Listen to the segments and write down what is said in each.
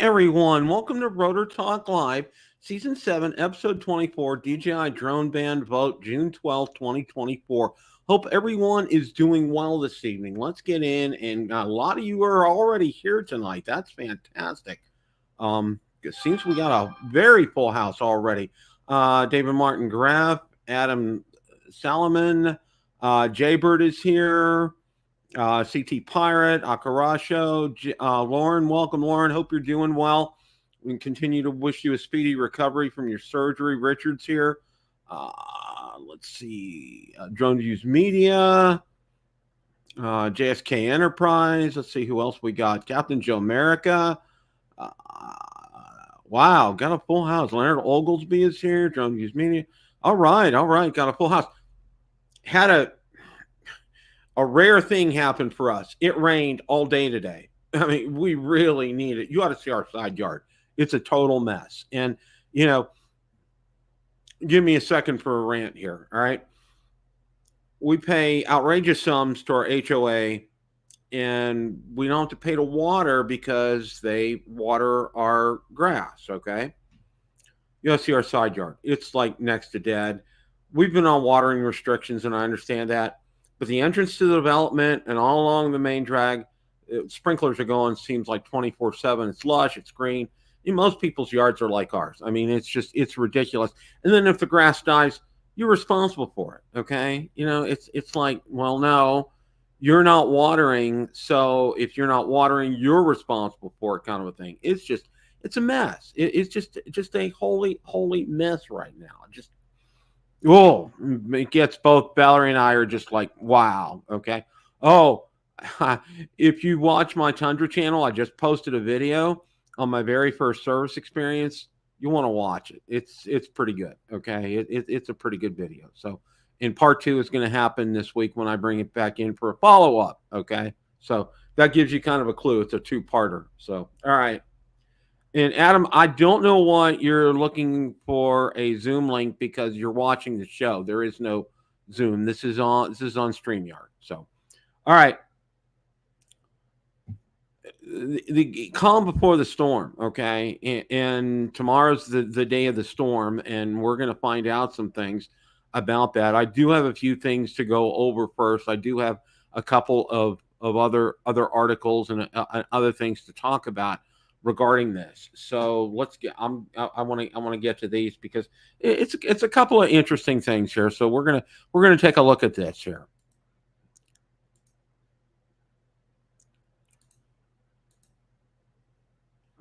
everyone. Welcome to Rotor Talk Live, Season 7, Episode 24, DJI Drone Band Vote, June 12th, 2024. Hope everyone is doing well this evening. Let's get in, and a lot of you are already here tonight. That's fantastic. It seems we got a very full house already. David Martin Graff, Adam Salomon, Jaybird is here. CT Pirate, Akarasho, Lauren, welcome, Lauren. Hope you're doing well. We continue to wish you a speedy recovery from your surgery. Richard's here. Let's see. Drone Views Media, JSK Enterprise. Let's see who else we got. Captain Joe America. Wow, got a full house. Leonard Oglesby is here. Drone Views Media. All right. Got a full house. Had a rare thing happened for us. It rained all day today. I mean, we really need it. You ought to see our side yard. It's a total mess. And, give me a second for a rant here, all right? We pay outrageous sums to our HOA, and we don't have to pay to water because they water our grass, okay? You ought to see our side yard. It's like next to dead. We've been on watering restrictions, and I understand that. But the entrance to the development and all along the main drag, sprinklers are going, seems like 24/7. It's lush, it's green. Most people's yards are like ours. I mean, it's ridiculous. And then if the grass dies, you're responsible for it, okay? It's like, well, no, you're not watering. So if you're not watering, you're responsible for it, kind of a thing. It's a mess. It's just a holy mess right now. Oh, it gets both Valerie and I are just like, wow, okay. Oh, if you watch my Tundra channel, I just posted a video on my very first service experience. You want to watch it. It's pretty good, okay. It's a pretty good video. So, in part 2 is going to happen this week when I bring it back in for a follow-up, okay. So that gives you kind of a clue. It's a 2-parter. So, all right. And Adam, I don't know why you're looking for a Zoom link because you're watching the show. There is no Zoom. This is on StreamYard. So, all right. The calm before the storm, okay? And tomorrow's the day of the storm, and we're going to find out some things about that. I do have a few things to go over first. I do have a couple of other articles and other things to talk about regarding this. So let's get. I want to get to these because it's a couple of interesting things here. So we're gonna take a look at this here.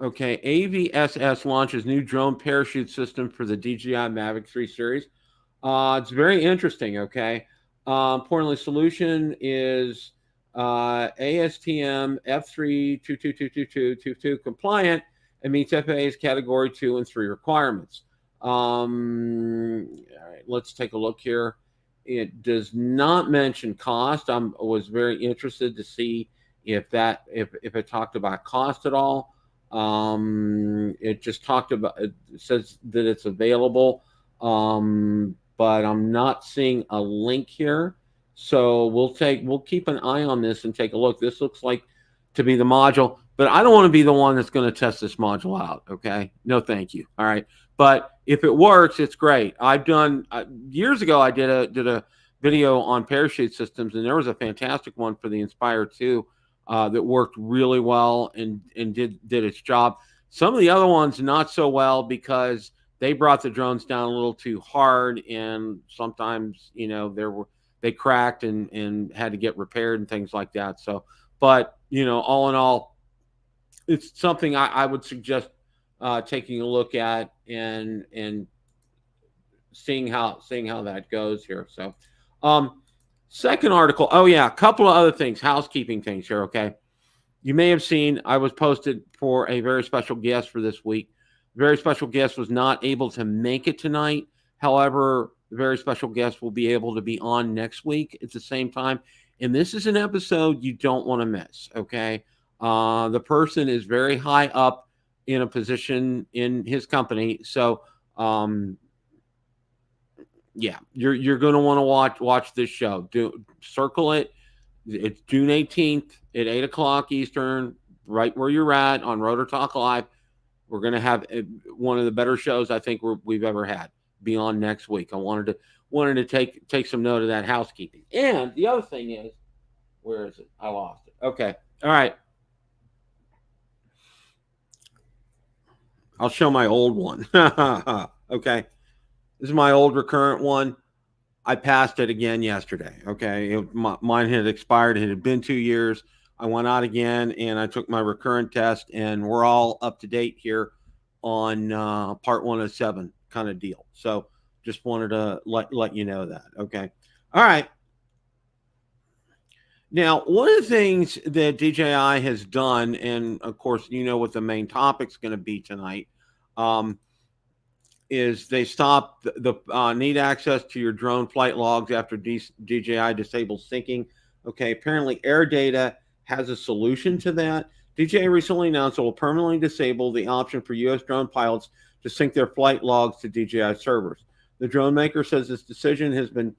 Okay, AVSS launches new drone parachute system for the DJI Mavic 3 series. It's very interesting. Okay, importantly, solution is ASTM F3222222 compliant and meets FAA's category 2 and 3 requirements. All right, let's take a look here. It does not mention cost. I was very interested to see if it talked about cost at all. It just talked about, it says that it's available, but I'm not seeing a link here. So we'll keep an eye on this and take a look. This looks like to be the module, but I don't want to be the one that's going to test this module out. Okay. No, thank you. All right. But if it works, it's great. I've done years ago, I did a video on parachute systems, and there was a fantastic one for the Inspire 2 that worked really well and did its job. Some of the other ones not so well because they brought the drones down a little too hard, and sometimes they cracked and had to get repaired and things like that. So, but all in all, it's something I would suggest taking a look at and seeing how that goes here. So, second article. Oh yeah, a couple of other things, housekeeping things here. Okay, you may have seen I was posted for a very special guest for this week. Very special guest was not able to make it tonight. However, the very special guest will be able to be on next week at the same time. And this is an episode you don't want to miss, okay? The person is very high up in a position in his company. So, yeah, you're going to want to watch this show. Circle it. It's June 18th at 8 o'clock Eastern, right where you're at on Rotor Talk Live. We're going to have one of the better shows I think we've ever had beyond next week. I wanted to take some note of that housekeeping. And the other thing is, where is it? I lost it. Okay. All right. I'll show my old one. Okay. This is my old recurrent one. I passed it again yesterday. Okay. Mine had expired. It had been 2 years. I went out again and I took my recurrent test, and we're all up to date here on part 107 kind of deal. So just wanted to let you know that. Okay. All right. Now, one of the things that DJI has done, and of course, you know what the main topic's going to be tonight, is they stopped the need access to your drone flight logs after DJI disables syncing. Okay, apparently AirData has a solution to that. DJI recently announced it will permanently disable the option for U.S. drone pilots to sync their flight logs to DJI servers. The drone maker says this decision has been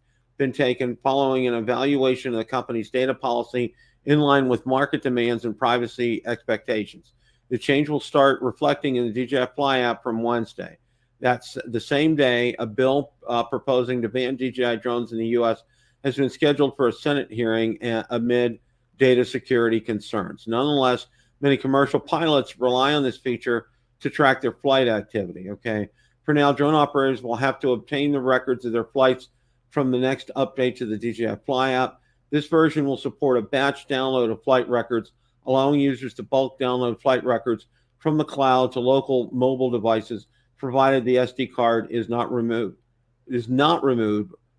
taken following an evaluation of the company's data policy in line with market demands and privacy expectations. The change will start reflecting in the DJI Fly app from Wednesday. That's the same day a bill proposing to ban DJI drones in the U.S. has been scheduled for a Senate hearing amid data security concerns. Nonetheless, many commercial pilots rely on this feature to track their flight activity. Okay. For now, drone operators will have to obtain the records of their flights from the next update to the DJI Fly app. This version will support a batch download of flight records, allowing users to bulk download flight records from the cloud to local mobile devices, provided the SD card is not removed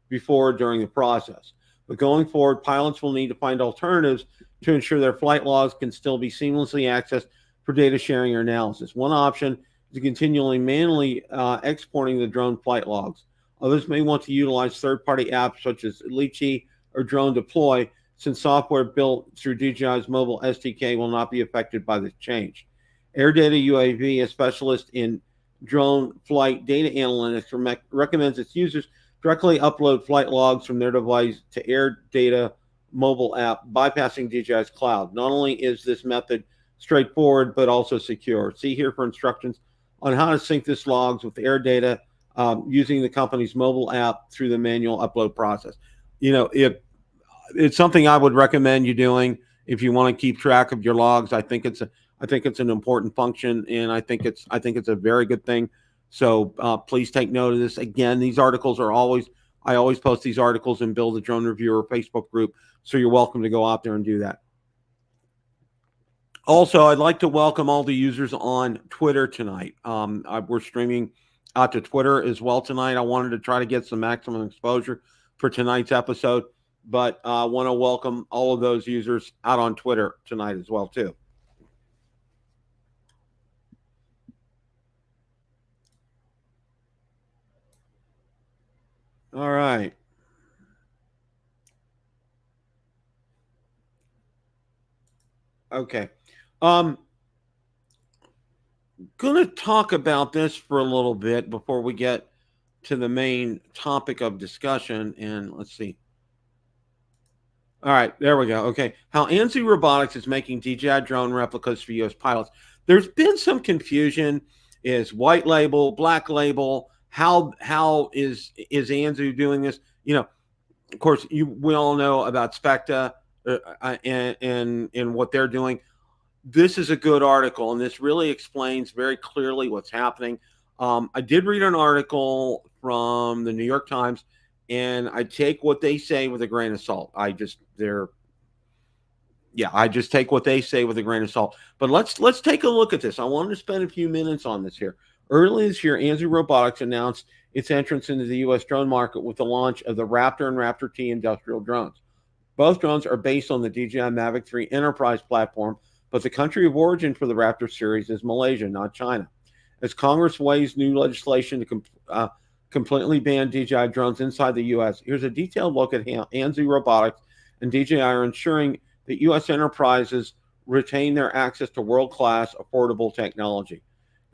before or during the process. But going forward, pilots will need to find alternatives to ensure their flight logs can still be seamlessly accessed for data sharing or analysis. One option is continually manually exporting the drone flight logs. Others may want to utilize third-party apps such as Litchi or Drone Deploy, since software built through DJI's mobile SDK will not be affected by this change. AirData UAV, a specialist in drone flight data analytics, recommends its users directly upload flight logs from their device to AirData mobile app, bypassing DJI's cloud. Not only is this method straightforward, but also secure. See here for instructions on how to sync this logs with AirData using the company's mobile app through the manual upload process. You know, it's something I would recommend you doing if you want to keep track of your logs. I think it's an important function, and I think it's a very good thing. So please take note of this. Again, these articles I always post these articles in Build a Drone Reviewer Facebook group, so you're welcome to go out there and do that. Also, I'd like to welcome all the users on Twitter tonight. We're streaming out to Twitter as well tonight. I wanted to try to get some maximum exposure for tonight's episode, but I want to welcome all of those users out on Twitter tonight as well too. All right. Okay. Going to talk about this for a little bit before we get to the main topic of discussion. And let's see. All right, there we go. Okay. How Anzu Robotics is making DJI drone replicas for U.S. pilots. There's been some confusion. Is white label, black label? How is Anzu doing this? You know, of course, we all know about Specta and what they're doing. This is a good article, and this really explains very clearly what's happening. I did read an article from the New York Times, and I take what they say with a grain of salt. I just take what they say with a grain of salt. But let's take a look at this. I wanted to spend a few minutes on this here. Early this year, Anzu Robotics announced its entrance into the U.S. drone market with the launch of the Raptor and Raptor T industrial drones. Both drones are based on the DJI Mavic 3 enterprise platform, but the country of origin for the Raptor series is Malaysia, not China. As Congress weighs new legislation to completely ban DJI drones inside the U.S., here's a detailed look at how Anzu Robotics and DJI are ensuring that U.S. enterprises retain their access to world-class, affordable technology.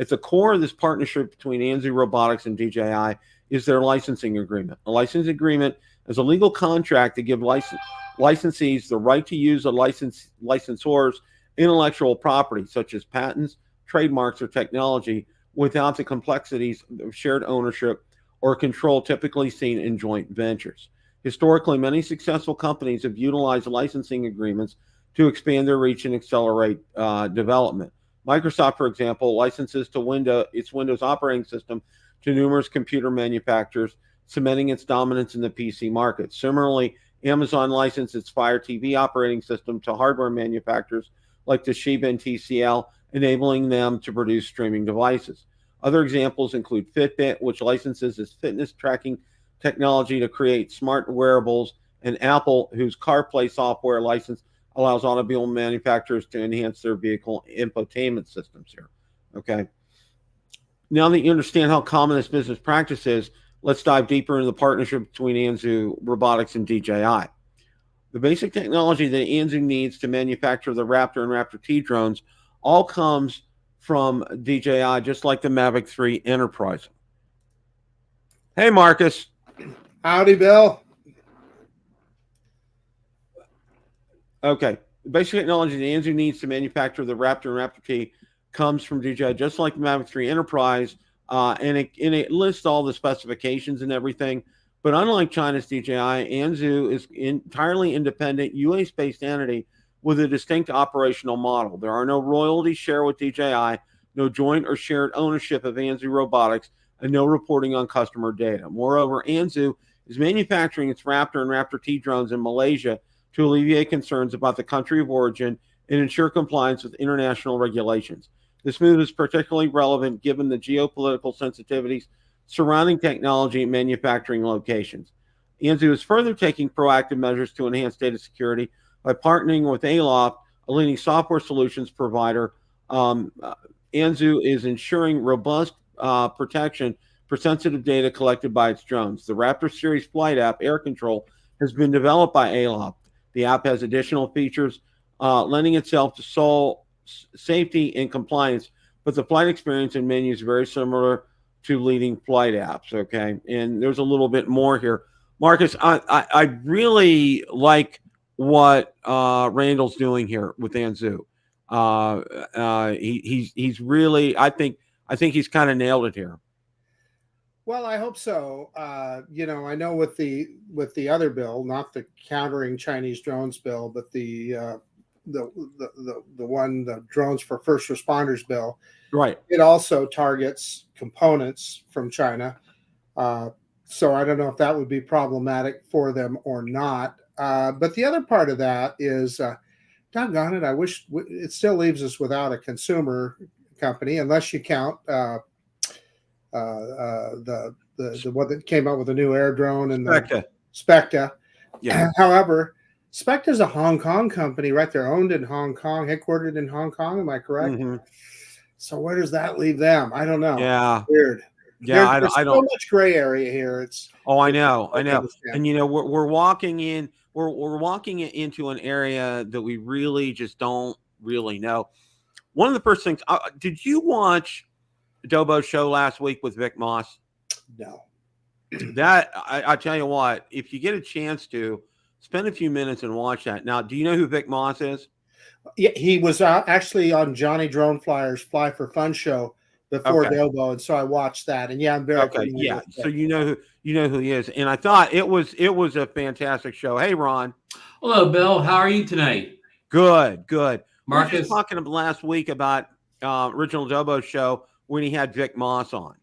At the core of this partnership between Anzu Robotics and DJI is their licensing agreement. A licensing agreement is a legal contract to give licensees the right to use a licensor's intellectual property, such as patents, trademarks, or technology without the complexities of shared ownership or control typically seen in joint ventures. Historically, many successful companies have utilized licensing agreements to expand their reach and accelerate development. Microsoft, for example, licenses to its Windows operating system to numerous computer manufacturers, cementing its dominance in the PC market. Similarly, Amazon licensed its Fire TV operating system to hardware manufacturers like Toshiba and TCL, enabling them to produce streaming devices. Other examples include Fitbit, which licenses its fitness tracking technology to create smart wearables, and Apple, whose CarPlay software license allows automobile manufacturers to enhance their vehicle infotainment systems here. Okay. Now that you understand how common this business practice is, let's dive deeper into the partnership between Anzu Robotics and DJI. The basic technology that Anzu needs to manufacture the Raptor and Raptor T drones all comes from DJI, just like the Mavic 3 Enterprise. Hey, Marcus. Howdy, Bill. Okay. The basic technology that Anzu needs to manufacture the Raptor and Raptor T comes from DJI, just like the Mavic 3 Enterprise, and it lists all the specifications and everything. But unlike China's DJI, Anzu is entirely independent, US-based entity with a distinct operational model. There are no royalties shared with DJI, no joint or shared ownership of Anzu Robotics, and no reporting on customer data. Moreover, Anzu is manufacturing its Raptor and Raptor T drones in Malaysia to alleviate concerns about the country of origin and ensure compliance with international regulations. This move is particularly relevant given the geopolitical sensitivities surrounding technology and manufacturing locations. Anzu is further taking proactive measures to enhance data security by partnering with Aloft, a leading software solutions provider. Anzu is ensuring robust protection for sensitive data collected by its drones. The Raptor Series flight app, Air Control, has been developed by Aloft. The app has additional features lending itself to sole safety and compliance, but the flight experience and menu is very similar to leading flight apps. Okay, and there's a little bit more here. Marcus, I really like what Randall's doing here with Anzu. He's really, I think he's kind of nailed it here. Well, I hope so. You know, I know with the other bill, not the countering Chinese drones bill, but the one, the drones for first responders bill, right? It also targets components from China. So I don't know if that would be problematic for them or not. But the other part of that is, doggone it, I wish it still leaves us without a consumer company, unless you count the one that came out with a new air drone and the Specta. Yeah. However, Specta is a Hong Kong company, right? They're owned in Hong Kong, headquartered in Hong Kong. Am I correct? Mm-hmm. So where does that leave them? I don't know. Yeah. Weird. Yeah, There's so much gray area here. It's I know. And you know, we're walking in. We're walking into an area that we really just don't really know. One of the first things. Did you watch Dobo's show last week with Vic Moss? No. That I tell you what, if you get a chance to spend a few minutes and watch that. Now, do you know who Vic Moss is? Yeah, he was actually on Johnny Drone Flyer's Fly for Fun show before Dobo, and so I watched that. And yeah, I'm very yeah. So you know who he is, and I thought it was a fantastic show. Hey, Ron. Hello, Bill. How are you tonight? Good. Marcus, we were just talking last week about original Dobo show when he had Vic Moss on.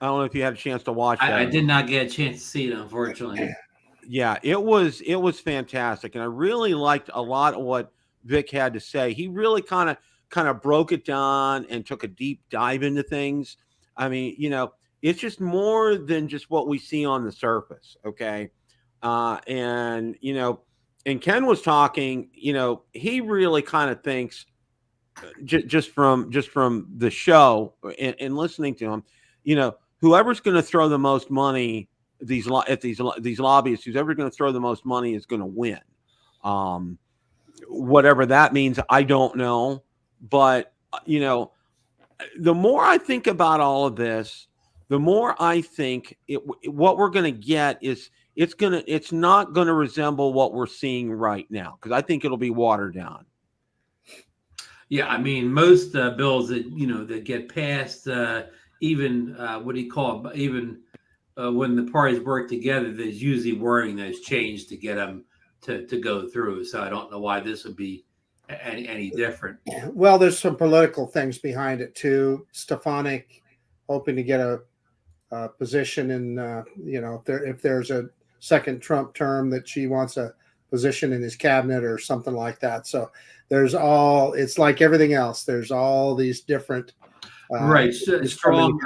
I don't know if you had a chance to watch that. I did not get a chance to see it, unfortunately. Yeah, it was fantastic, and I really liked a lot of what Vic had to say. He really kind of broke it down and took a deep dive into things. I mean, you know, it's just more than just what we see on the surface. Okay, and you know, and Ken was talking. You know, he really kind of thinks just from the show and listening to him. You know, whoever's going to throw the most money these lobbyists, who's ever going to throw the most money is going to win. Whatever that means, I don't know. But, you know, the more I think about all of this, the more I think what we're going to get is it's not going to resemble what we're seeing right now, because I think it'll be watered down. Yeah, I mean, most bills that that get passed, even what do you call it? Even when the parties work together, there's usually wording that's changed to get them to go through. So I don't know why this would be any different. Well, there's some political things behind it too. Stefanik hoping to get a position in, if there's a second Trump term, that she wants a position in his cabinet or something like that. So it's like everything else. There's all these different. Right. Strong.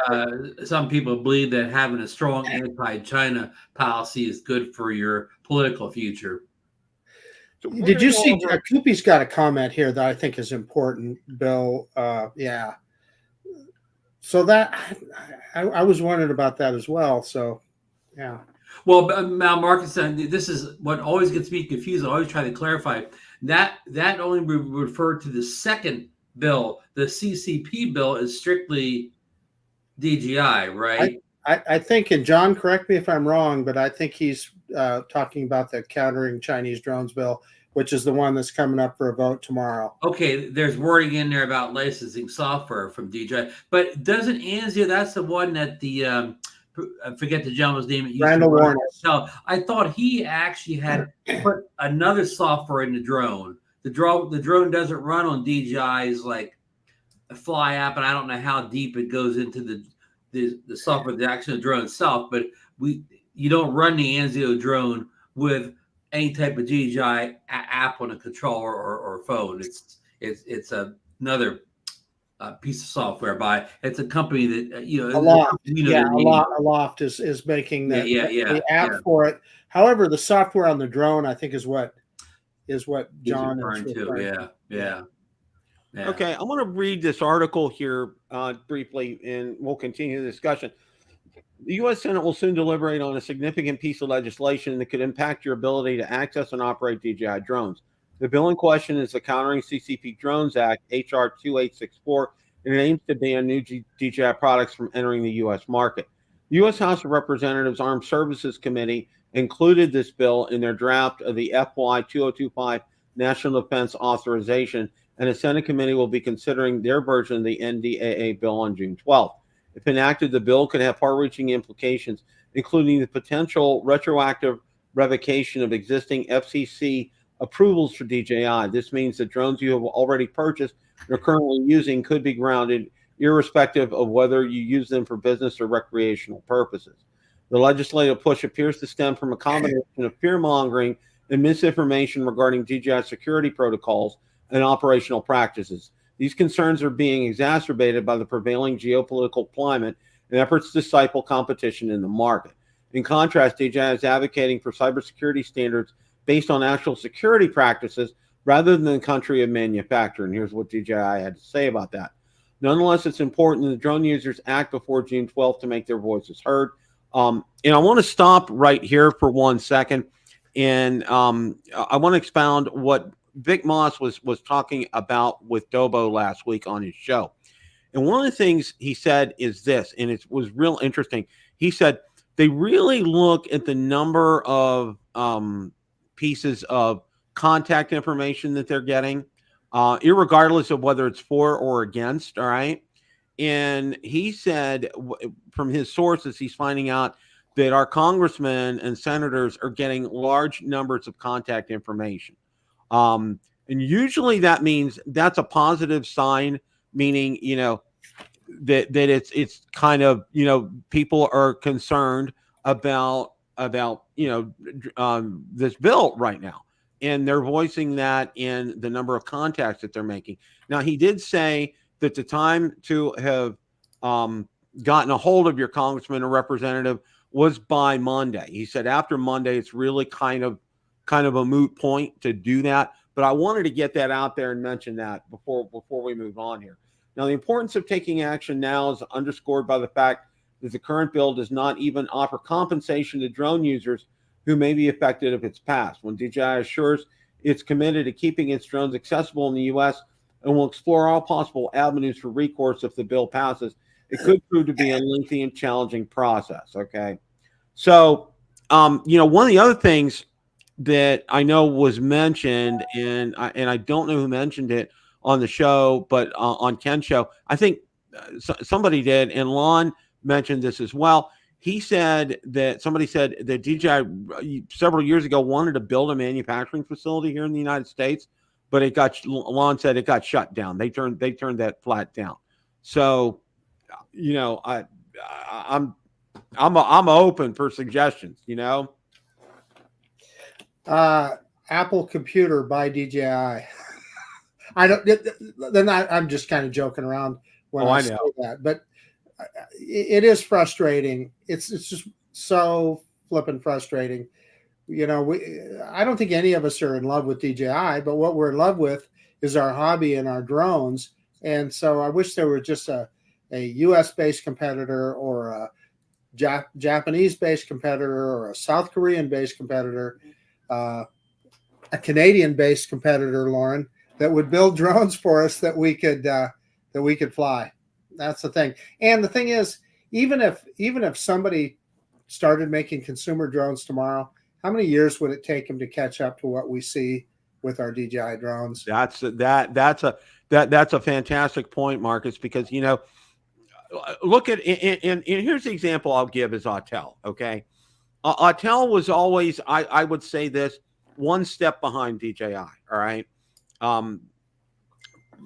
Some people believe that having a strong anti-China policy is good for your political future. So did you see Koopy's got a comment here that I think is important, Bill? Yeah. So that I was wondering about that as well. So, yeah. Well, now Marcus, this is what always gets me confused. I always try to clarify that only refer to the second bill. The CCP bill is strictly DJI, right? I think, and John, correct me if I'm wrong, but I think he's talking about the countering Chinese drones bill, which is the one that's coming up for a vote tomorrow. Okay, there's wording in there about licensing software from DJI, but doesn't Anzu? That's the one that the I forget the gentleman's name. Randall Warner. So I thought he actually had put another software in the drone. The drone doesn't run on DJI's like a Fly app, and I don't know how deep it goes into the software, the actual drone itself. But you don't run the Anzu drone with any type of DJI app on a controller or phone. It's another piece of software it's a company that Aloft is making the app for it. However, the software on the drone, I think, is what John is referring to. Yeah. Okay, I want to read this article here briefly, and we'll continue the discussion. The U.S. Senate will soon deliberate on a significant piece of legislation that could impact your ability to access and operate DJI drones. The bill in question is the Countering CCP Drones Act, H.R. 2864, and it aims to ban new DJI products from entering the U.S. market. The U.S. House of Representatives Armed Services Committee included this bill in their draft of the FY 2025 National Defense Authorization, and the Senate committee will be considering their version of the NDAA bill on June 12th. If enacted, the bill could have far-reaching implications, including the potential retroactive revocation of existing FCC approvals for DJI. This means that drones you have already purchased and are currently using could be grounded, irrespective of whether you use them for business or recreational purposes. The legislative push appears to stem from a combination of fear-mongering and misinformation regarding DJI security protocols and operational practices. These concerns are being exacerbated by the prevailing geopolitical climate and efforts to stifle competition in the market. In contrast, DJI is advocating for cybersecurity standards based on actual security practices rather than the country of manufacture. And here's what DJI had to say about that. Nonetheless, it's important that drone users act before June 12th to make their voices heard. And I want to stop right here for 1 second. And I want to expound what Vic Moss was talking about with Dobo last week on his show. And one of the things he said is this, and it was real interesting. He said they really look at the number of pieces of contact information that they're getting, irregardless of whether it's for or against, all right? And he said from his sources, he's finding out that our congressmen and senators are getting large numbers of contact information. And usually that means that's a positive sign, meaning, that it's kind of, people are concerned about this bill right now. And they're voicing that in the number of contacts that they're making. Now, he did say that the time to have gotten a hold of your congressman or representative was by Monday. He said after Monday, it's really kind of a moot point to do that. But I wanted to get that out there and mention that before we move on here. Now, the importance of taking action now is underscored by the fact that the current bill does not even offer compensation to drone users who may be affected if it's passed. When DJI assures it's committed to keeping its drones accessible in the U.S. and will explore all possible avenues for recourse if the bill passes, it could prove to be a lengthy and challenging process, okay? So, one of the other things that I know was mentioned, and I don't know who mentioned it on the show, but on Ken's show, I think somebody did, and Lon mentioned this as well. He said that somebody said that DJI several years ago wanted to build a manufacturing facility here in the United States, but Lon said it got shut down. They turned that flat down. So, I'm open for suggestions. Apple Computer by DJI. I'm just kind of joking around when I say that, but it is frustrating. It's just so flippin' frustrating. I don't think any of us are in love with DJI, but what we're in love with is our hobby and our drones. And so I wish there were just a US-based competitor or a Japanese-based competitor or a South Korean-based competitor, a Canadian-based competitor, Lauren, that would build drones for us that we could fly. That's the thing. And the thing is, even if somebody started making consumer drones tomorrow, how many years would it take them to catch up to what we see with our DJI drones? That's a fantastic point, Marcus, because look at and here's the example I'll give is Autel. Okay, Autel was always, I would say this, one step behind DJI. All right.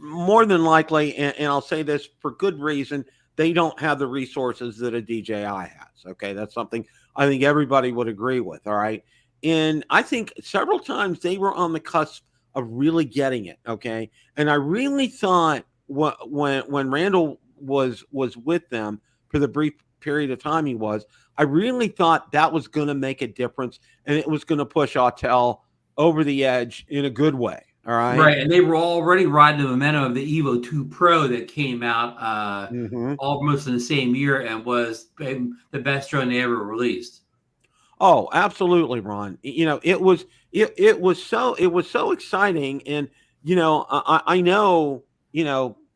More than likely, and I'll say this for good reason, they don't have the resources that a DJI has. Okay, that's something I think everybody would agree with. All right, and I think several times they were on the cusp of really getting it. Okay, and I really thought when Randall was with them for the brief period of time he was, I really thought that was going to make a difference, and it was going to push Autel over the edge in a good way. All right. Right. And they were already riding the momentum of the Evo 2 Pro that came out almost in the same year and was the best drone they ever released. Oh, absolutely, Ron. It was so exciting. And, I know,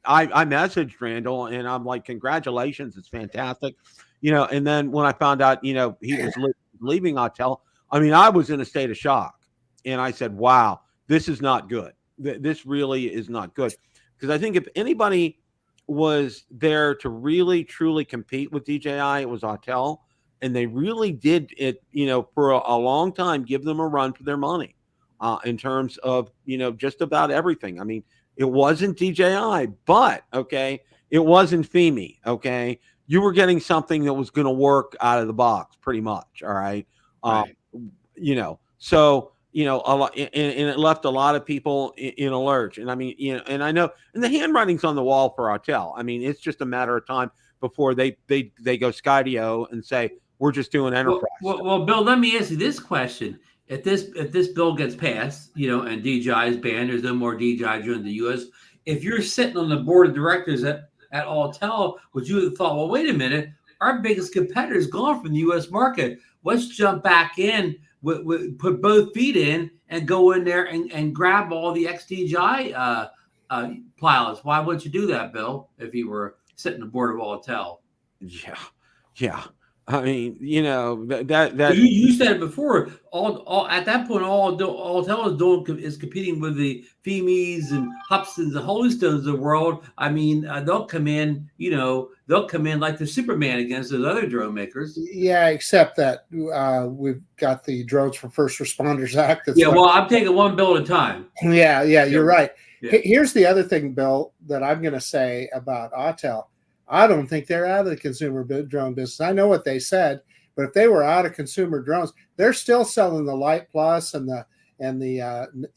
I messaged Randall and I'm like, congratulations. It's fantastic. And then when I found out, he was leaving Autel, I was in a state of shock. And I said, wow, this is not good. This really is not good. Because I think if anybody was there to really, truly compete with DJI, it was Autel. And they really did it, for a long time, give them a run for their money in terms of, just about everything. It wasn't DJI, but, okay, it wasn't FEMI, okay? You were getting something that was going to work out of the box pretty much, all right? Right. So, a lot, and it left a lot of people in a lurch. And and I know, and the handwriting's on the wall for Autel. It's just a matter of time before they go Skydio and say, we're just doing enterprise. Well, Bill, let me ask you this question. If this bill gets passed, and DJI is banned, there's no more DJI drones in the U.S. If you're sitting on the board of directors at Autel, would you have thought, well, wait a minute, our biggest competitor is gone from the U.S. market. Let's jump back in, put both feet in, and go in there and grab all the ex-DJI pilots. Why wouldn't you do that, Bill, if you were sitting on the board of Autel? Yeah. That you said it before. All at that point, all Autel is competing with the FEMIs and Hubsons and Holystones of the world. They'll come in. They'll come in like the Superman against those other drone makers. Yeah, except that we've got the Drones for First Responders Act. Well, I'm taking one bill at a time. Yeah, you're right. Yeah. Here's the other thing, Bill, that I'm going to say about Autel. I don't think they're out of the consumer drone business. I know what they said, but if they were out of consumer drones, they're still selling the Lite Plus and the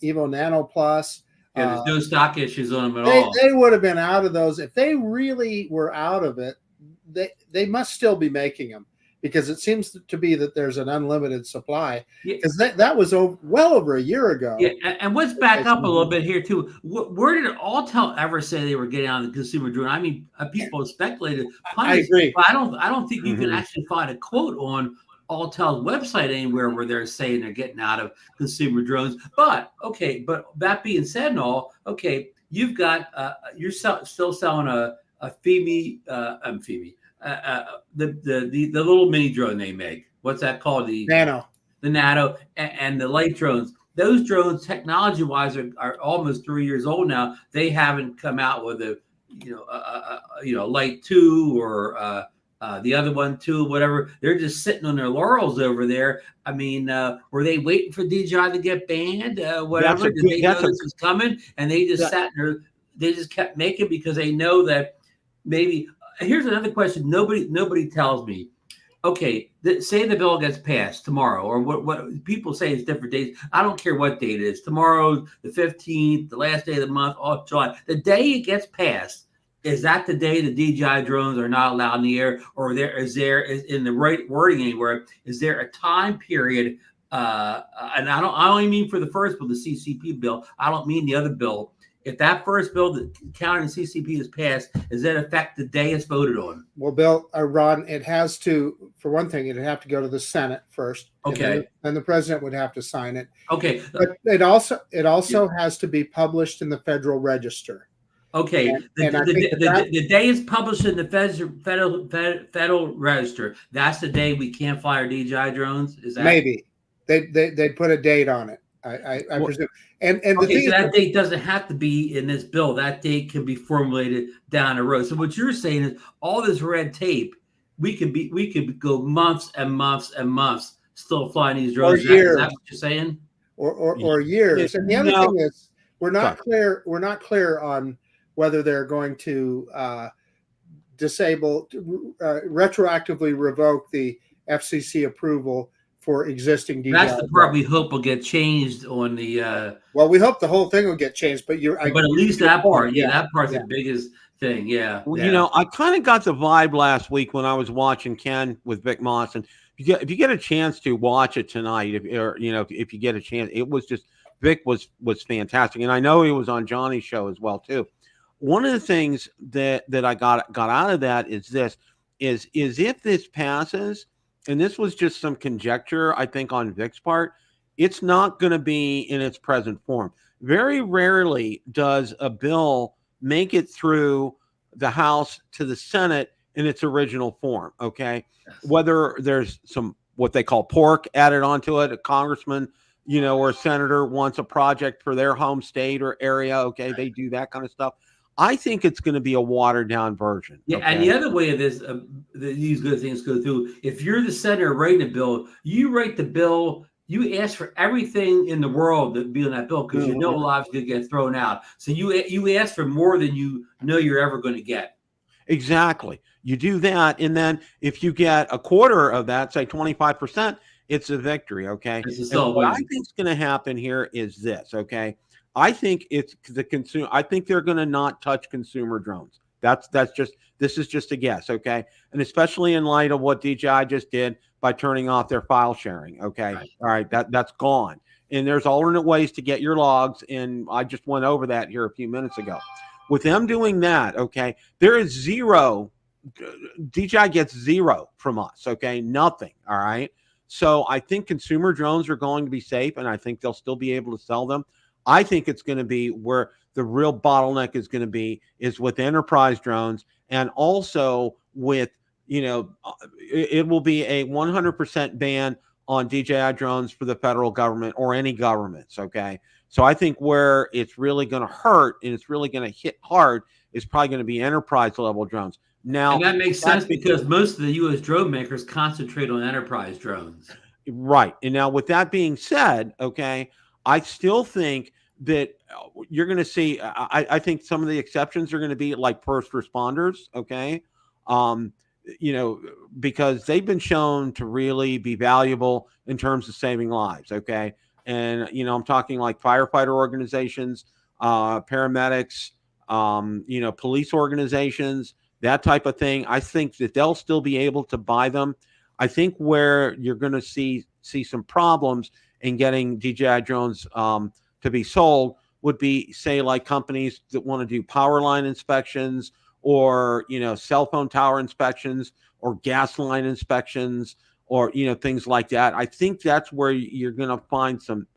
Evo Nano Plus. Yeah, there's no stock issues on them at all. They would have been out of those if they really were out of it. They must still be making them, because it seems to be that there's an unlimited supply. Because that was well over a year ago. Yeah, and let's back up a little bit here too. Where did Autel ever say they were getting out of the consumer drone? People have speculated. I agree. But I don't think you can actually find a quote on Autel's website anywhere where they're saying they're getting out of consumer drones. But that being said, and all, you've got you're still selling a FEMI, the little mini drone they make. What's that called? The Nano. The Nano and the light drones. those drones, technology-wise, are almost 3 years old now. They haven't come out with a Light 2 or the other one too, whatever. They're just sitting on their laurels over there. I mean, were they waiting for DJI to get banned? Whatever. Did they know this was coming, and they just sat there? They just kept making because they know that maybe. Here's another question. Nobody tells me. Okay, say the bill gets passed tomorrow, or what people say is different days. I don't care what date it is. Tomorrow, the 15th, the last day of the month, all July. The day it gets passed, is that the day the DJI drones are not allowed in the air, or is there in the right wording anywhere? Is there a time period? And I don't even mean for the first bill, the CCP bill. I don't mean the other bill. If that first bill, the county CCP is passed, does that affect the day it's voted on? Well, Bill, Ron, it has to, for one thing, it'd have to go to the Senate first. Okay. And the president would have to sign it. Okay. But it also has to be published in the Federal Register. Okay. The day it's published in the Federal Register, that's the day we can't fly our DJI drones? Is that maybe. They'd put a date on it. I presume. And the thing so that date doesn't have to be in this bill. That date can be formulated down the road. So what you're saying is all this red tape, we could go months and months and months still flying these drones. Is that what you're saying? Or years. And the other thing is we're not clear on whether they're going to retroactively revoke the FCC approval for existing DJI. That's the part we hope will get changed on the. Well, we hope the whole thing will get changed, but at least that part, that part's the biggest thing, Well, I kind of got the vibe last week when I was watching Ken with Vic Moss, and if you get a chance to watch it tonight, if you get a chance, it was just Vic was fantastic, and I know he was on Johnny's show as well too. One of the things that I got out of that is if this passes. And this was just some conjecture, I think, on Vic's part. It's not going to be in its present form. Very rarely does a bill make it through the House to the Senate in its original form, okay? Yes. Whether there's some what they call pork added onto it, a congressman, or a senator wants a project for their home state or area, okay? They do that kind of stuff. I think it's going to be a watered down version. Yeah, okay? And the other way of this, these good things go through. If you're the senator writing a bill, you write the bill. You ask for everything in the world that be on that bill because you know a lot is going to get thrown out. So you ask for more than you know you're ever going to get. Exactly. You do that, and then if you get a quarter of that, say 25%, it's a victory. Okay. What I think is going to happen here is this. Okay. I think it's the consumer. I think they're going to not touch consumer drones. This is just a guess. Okay. And especially in light of what DJI just did by turning off their file sharing. Okay. Right. All right. That's gone. And there's alternate ways to get your logs. And I just went over that here a few minutes ago. With them doing that, okay, there is zero. DJI gets zero from us. Okay. Nothing. All right. So I think consumer drones are going to be safe, and I think they'll still be able to sell them. I think it's going to be where the real bottleneck is going to be is with enterprise drones, and also with, it will be a 100% ban on DJI drones for the federal government or any governments. Okay. So I think where it's really going to hurt and it's really going to hit hard is probably going to be enterprise level drones. Now, and that makes sense because most of the U.S. drone makers concentrate on enterprise drones. Right. And now with that being said, okay, I still think that you're going to see, I think some of the exceptions are going to be like first responders, okay? Because they've been shown to really be valuable in terms of saving lives, okay? And, I'm talking like firefighter organizations, paramedics, police organizations, that type of thing. I think that they'll still be able to buy them. I think where you're going to see some problems in getting DJI drones to be sold would be, say, like companies that want to do power line inspections or, cell phone tower inspections or gas line inspections or, things like that. I think that's where you're going to find some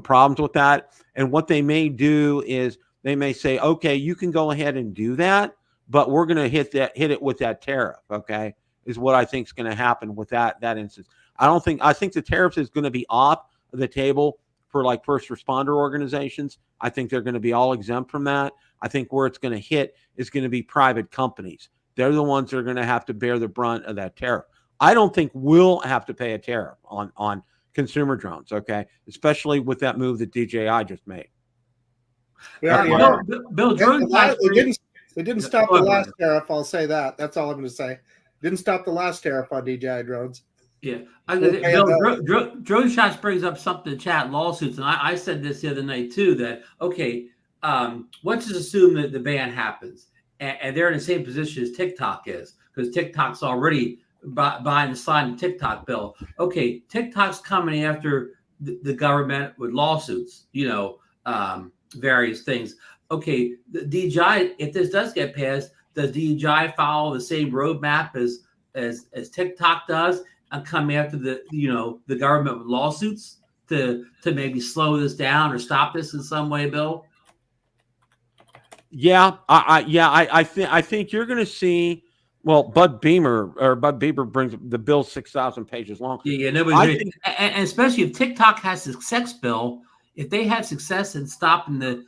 problems with that. And what they may do is they may say, okay, you can go ahead and do that, but we're going to hit it with that tariff. Okay. Is what I think is going to happen with that instance. I think the tariffs is going to be off the table for like first responder organizations. I think they're going to be all exempt from that. I think where it's going to hit is going to be private companies. They're the ones that are going to have to bear the brunt of that tariff. I don't think we'll have to pay a tariff on consumer drones, okay? Especially with that move that DJI just made. Bill, drone factory. They didn't stop the last tariff. I'll say that. That's all I'm going to say. Didn't stop the last tariff on DJI drones. Yeah, Bill, Drone Shots brings up something in chat, lawsuits, and I said this the other night too. That okay, let's just assume that the ban happens, and they're in the same position as TikTok is, because TikTok's already behind the slide of TikTok bill. Okay, TikTok's coming after the government with lawsuits, various things. Okay, the DJI, if this does get passed, does DJI follow the same roadmap as TikTok does and come after the government with lawsuits to maybe slow this down or stop this in some way, Bill? Yeah, I think you're going to see. Well, Bud Bieber brings the bill 6,000 pages long. Yeah, nobody. And especially if TikTok has success, Bill, if they have success in stopping them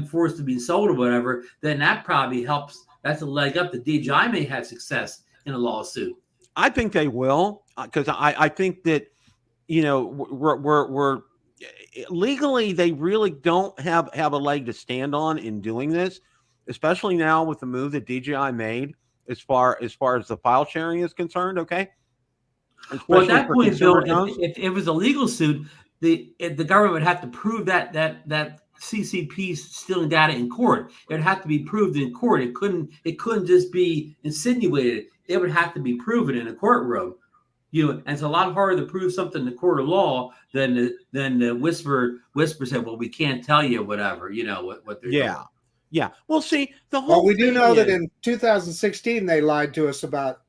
forced to be sold or whatever, then that probably helps. That's a leg up. The DJI may have success in a lawsuit. I think they will, because I think that we're legally they really don't have a leg to stand on in doing this, especially now with the move that DJI made as far as the file sharing is concerned. Okay. Well, at that point, Bill, if it was a legal suit, the government would have to prove that CCP stealing data in court. It would have to be proved in court. It couldn't just be insinuated. It would have to be proven in a courtroom. And it's a lot harder to prove something in the court of law than the whisper said, well, we can't tell you whatever, what they're doing. Yeah. Well, see, the whole Well, we do know that in 2016 they lied to us about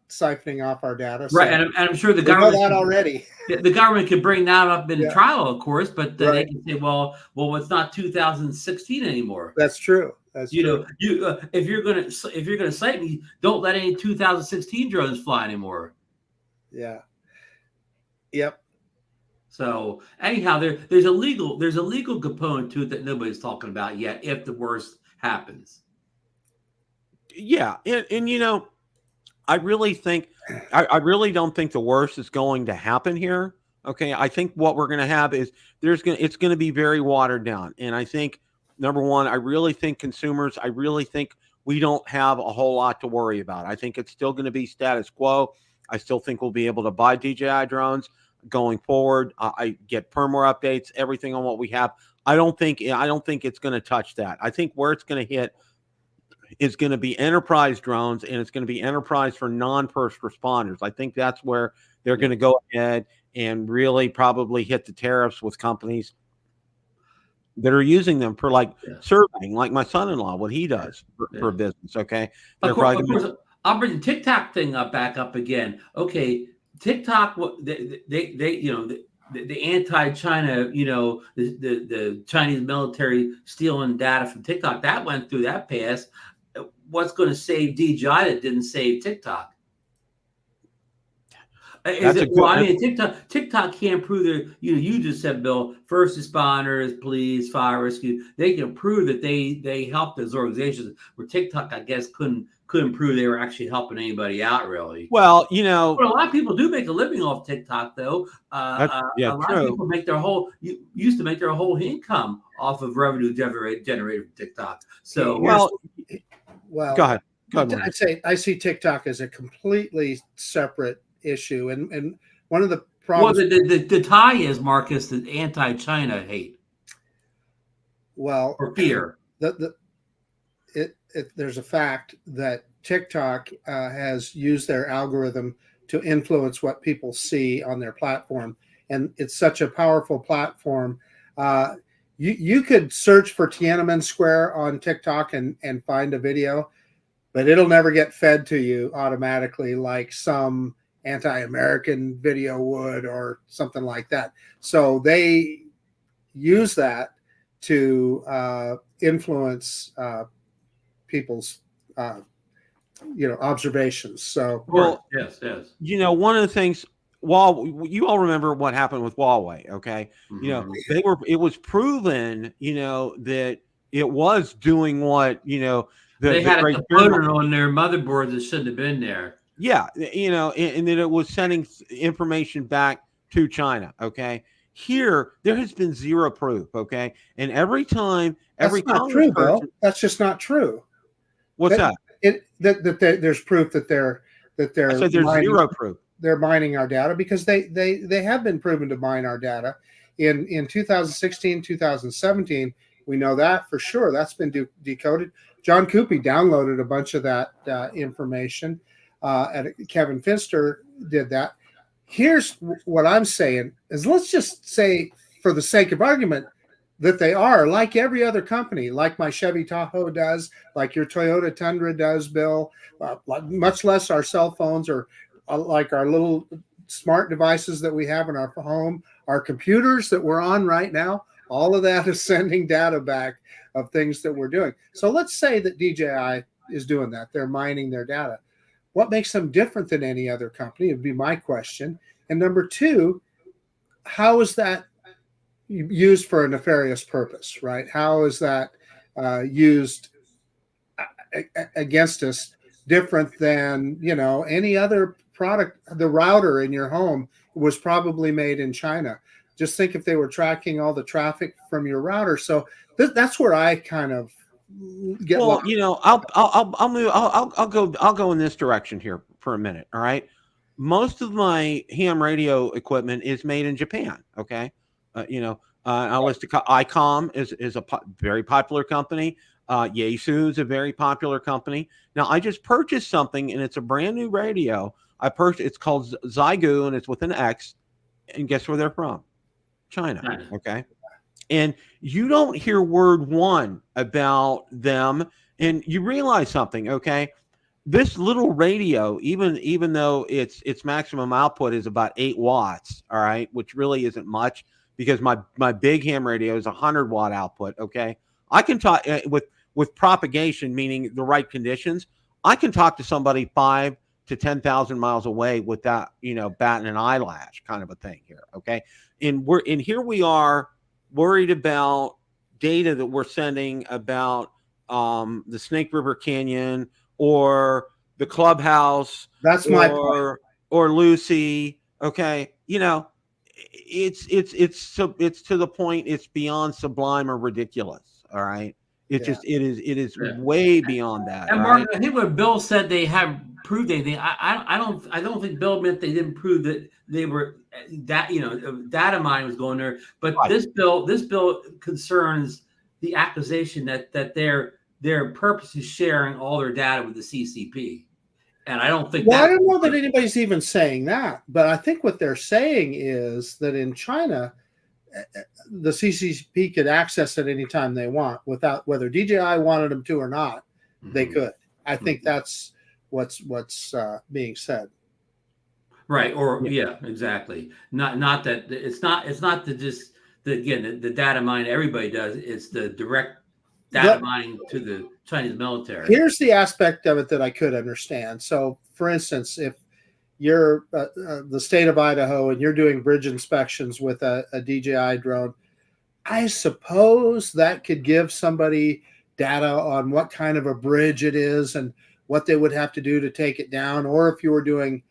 siphoning off our data. So right, and I'm sure the government know that already. The government could bring that up in trial, of course, but they can say, well, it's not 2016 anymore. That's true. That's true. If you're gonna cite me, don't let any 2016 drones fly anymore. Yeah. Yep. So anyhow, there's a legal component to it that nobody's talking about yet. If the worst happens. Yeah, and I really think I really don't think the worst is going to happen here. Okay, I think what we're going to have is it's going to be very watered down, and I think number one, I really think consumers, I really think we don't have a whole lot to worry about. I think it's still going to be status quo. I still think we'll be able to buy DJI drones going forward. I get firmware updates, everything on what we have. I don't think it's going to touch that. I think where it's going to hit is going to be enterprise drones, and it's going to be enterprise for non-first responders. I think that's where they're going to go ahead and really probably hit the tariffs with companies that are using them for surveying, like my son-in-law, what he does for business. Okay. Of course, I'll bring the TikTok thing back up again. Okay. TikTok, the anti-China, the Chinese military stealing data from TikTok, that went through, that passed. What's going to save DJI that didn't save TikTok? TikTok can't prove that, you just said, Bill, first responders, police, fire rescue, they can prove that they helped those organizations, where TikTok, I guess, couldn't prove they were actually helping anybody out, really. Well, but a lot of people do make a living off TikTok, though. A lot of people used to make their whole income off of revenue generated from TikTok. So, well, go ahead. I see TikTok as a completely separate issue, and one of the problems. Well, the tie is, Marcus, the anti-China hate. Well, or fear. There's a fact that TikTok has used their algorithm to influence what people see on their platform, and it's such a powerful platform. You could search for Tiananmen Square on TikTok and find a video, but it'll never get fed to you automatically like some anti-American video would or something like that. So they use that to influence people's observations. So yes. One of the things you all remember what happened with Huawei, okay? You know, it was proven, you know, that it was doing what, you know, they had a component on their motherboard that shouldn't have been there. Yeah, you know, and then it was sending information back to China, okay? Here, there has been zero proof, okay? And every time, that's not true, Bill. That's just not true. What's that? There's proof that they're I said there's zero proof. They're mining our data because they have been proven to mine our data in 2016, 2017. We know that for sure. That's been decoded. John Coopy downloaded a bunch of that information. Kevin Finster did that. Here's what I'm saying is, let's just say, for the sake of argument, that they are like every other company, like my Chevy Tahoe does, like your Toyota Tundra does, Bill, much less our cell phones or like our little smart devices that we have in our home, our computers that we're on right now. All of that is sending data back of things that we're doing. So let's say that DJI is doing that. They're mining their data. What makes them different than any other company would be my question. And number two, how is that used for a nefarious purpose, right? How is that used against us different than, you know, any other product? The router in your home was probably made in China. Just think if they were tracking all the traffic from your router. So that's where I kind of get. Well, you know, I'll go in this direction here for a minute. All right. Most of my ham radio equipment is made in Japan. Okay. You know, I was to ICOM is a very popular company. Yaesu is a very popular company. Now, I just purchased something, and it's a brand new radio. It's called Zygu, and it's with an X. And guess where they're from? China. Okay. And you don't hear word one about them. And you realize something. Okay. This little radio, even though its maximum output is about 8 watts, all right, which really isn't much, because my big ham radio is 100-watt output. Okay. I can talk with propagation, meaning the right conditions. I can talk to somebody 5 to 10,000 miles away without, you know, batting an eyelash, kind of a thing here. Okay. And here we are worried about data that we're sending about the Snake River Canyon or the clubhouse. That's my point. Or Lucy. Okay. You know, it's to the point it's beyond sublime or ridiculous. All right. It is way beyond that. And Mark, I think what Bill said, they have proved anything. I don't think Bill meant they didn't prove that they were that, you know, data mining was going there. But right. This bill concerns the accusation that their purpose is sharing all their data with the CCP. And I don't think. Well, I don't know that anybody's even saying that, but I think what they're saying is that in China, the CCP could access it anytime they want, without whether DJI wanted them to or not. They could. I think that's what's being said. Right. Or yeah, exactly. Not that it's not the data mine everybody does. It's the direct data mining to the Chinese military. Here's the aspect of it that I could understand. So, for instance, if you're the state of Idaho and you're doing bridge inspections with a DJI drone, I suppose that could give somebody data on what kind of a bridge it is and what they would have to do to take it down. Or if you were doing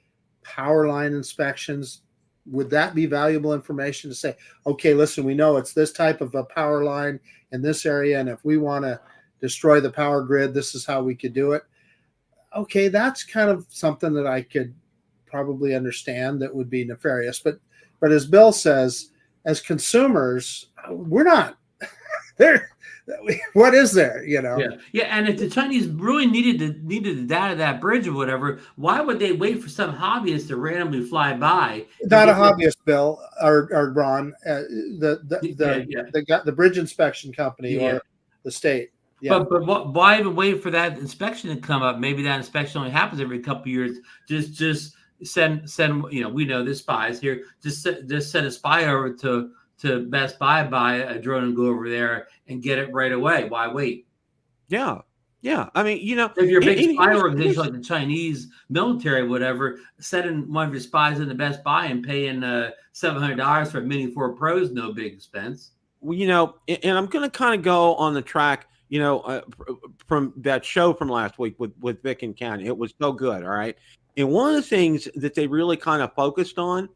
power line inspections, would that be valuable information to say, okay, listen, we know it's this type of a power line in this area, and if we want to destroy the power grid, this is how we could do it. Okay, that's kind of something that I could probably understand that would be nefarious. But as Bill says, as consumers, we're not there. What is there, you know? Yeah. And if the Chinese really needed the data of that bridge or whatever, why would they wait for some hobbyist to randomly fly by? Not a hobbyist, Bill or Ron. The bridge inspection company or the state. Yeah. But why even wait for that inspection to come up? Maybe that inspection only happens every couple of years. Just send. You know, we know there's spies here. Just send a spy over to Best Buy, buy a drone and go over there and get it right away. Why wait? Yeah. Yeah, I mean, if you're a big spy here's- organization like the Chinese military, whatever, sending one of your spies into Best Buy and paying $700 for a Mini 4 Pro is no big expense. well, and I'm going to kind of go on the track, from that show from last week with Vic and Ken. It was so good. All right. And one of the things that they really kind of focused on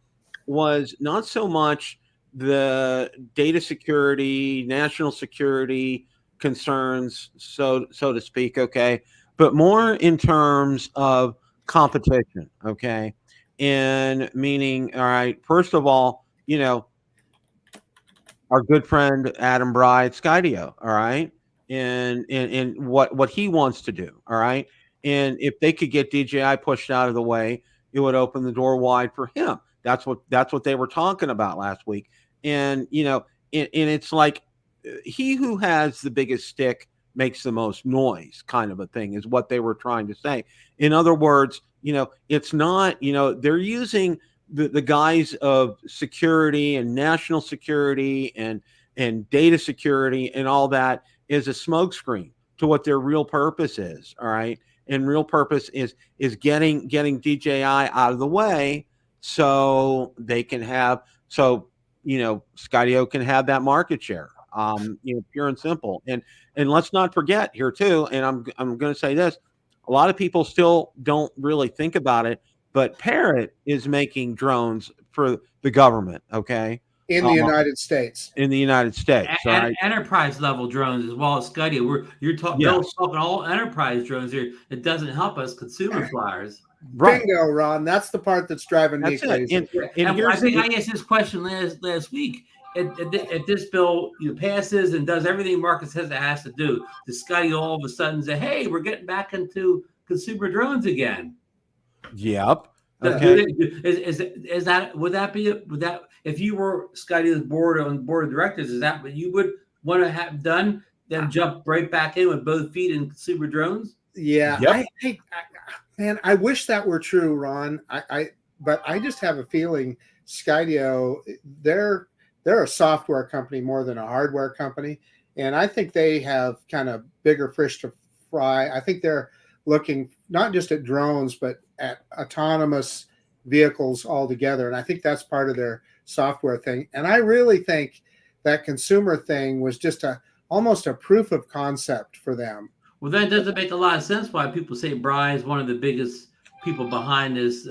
was not so much the data security, national security concerns, so to speak. Okay. But more in terms of competition. Okay. And meaning, all right, first of all, our good friend Adam Bride Skydio, all right, and what he wants to do, all right, and if they could get DJI pushed out of the way, it would open the door wide for him. That's what they were talking about last week, and and it's like he who has the biggest stick makes the most noise, kind of a thing, is what they were trying to say. In other words, it's not, they're using the guise of security and national security and data security and all that is a smokescreen to what their real purpose is. All right. And real purpose is getting DJI out of the way so they can have, Skydio can have that market share, pure and simple. And let's not forget here too. And I'm going to say this, a lot of people still don't really think about it, but Parrot is making drones for the government, okay? In the United States. In the United States. And enterprise level drones as well as Skydio. Bill's talking all enterprise drones here. It doesn't help us consumer flyers. Right. Bingo, Ron. That's the part that's driving me crazy. And I think I asked this question last week. If this bill passes and does everything Marcus says it has to do, does Skydio all of a sudden say, "Hey, we're getting back into consumer drones again"? Yep. Okay. Is that would that if you were Skydio's board of directors, is that what you would want to have done? Then jump right back in with both feet in consumer drones? Yeah. Yep. Man, I wish that were true, Ron. But I just have a feeling Skydio, they're a software company more than a hardware company, and I think they have kind of bigger fish to fry. I think they're looking not just at drones, but at autonomous vehicles altogether. And I think that's part of their software thing. And I really think that consumer thing was just almost a proof of concept for them. Well, that doesn't make a lot of sense why people say Brian is one of the biggest people behind this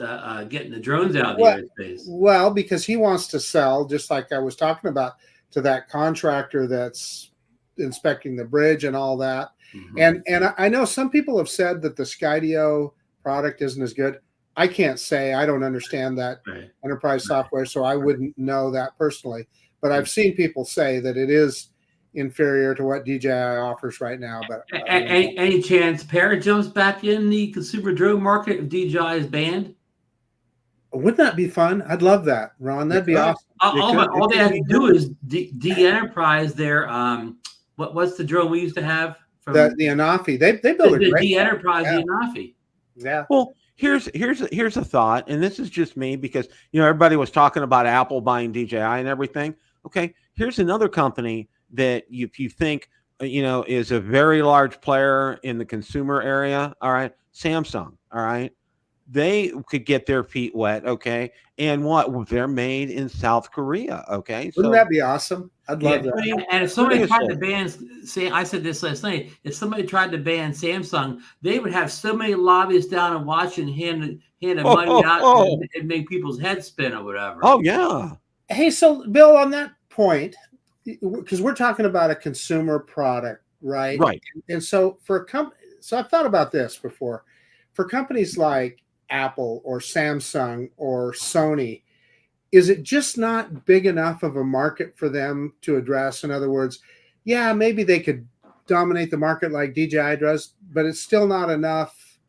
getting the drones out of the airspace. Well, because he wants to sell, just like I was talking about, to that contractor that's inspecting the bridge and all that. Mm-hmm. And I know some people have said that the Skydio product isn't as good. I can't say. I don't understand that enterprise software, so I wouldn't know that personally. But I've seen people say that it is inferior to what DJI offers right now. But any chance Parrot jumps back in the consumer drone market if DJI is banned? Wouldn't that be fun? I'd love that, Ron. That'd be awesome. All they have to do is de-enterprise their what's the drone we used to have from the Anafi. They built a great de-enterprise the Anafi. Yeah. Well, here's a thought, and this is just me because everybody was talking about Apple buying DJI and everything. Okay, here's another company that if you think is a very large player in the consumer area. All right, Samsung. All right, they could get their feet wet. Okay, and they're made in South Korea. Okay, wouldn't that be awesome? I'd love that. And if somebody tried to ban, I said this last night, if somebody tried to ban Samsung, they would have so many lobbyists down in Washington handing money out and make people's heads spin or whatever. Oh yeah. Hey, so Bill, on that point, because we're talking about a consumer product, right? Right. And so so I've thought about this before. For companies like Apple or Samsung or Sony, is it just not big enough of a market for them to address? In other words, yeah, maybe they could dominate the market like DJI does, but it's still not enough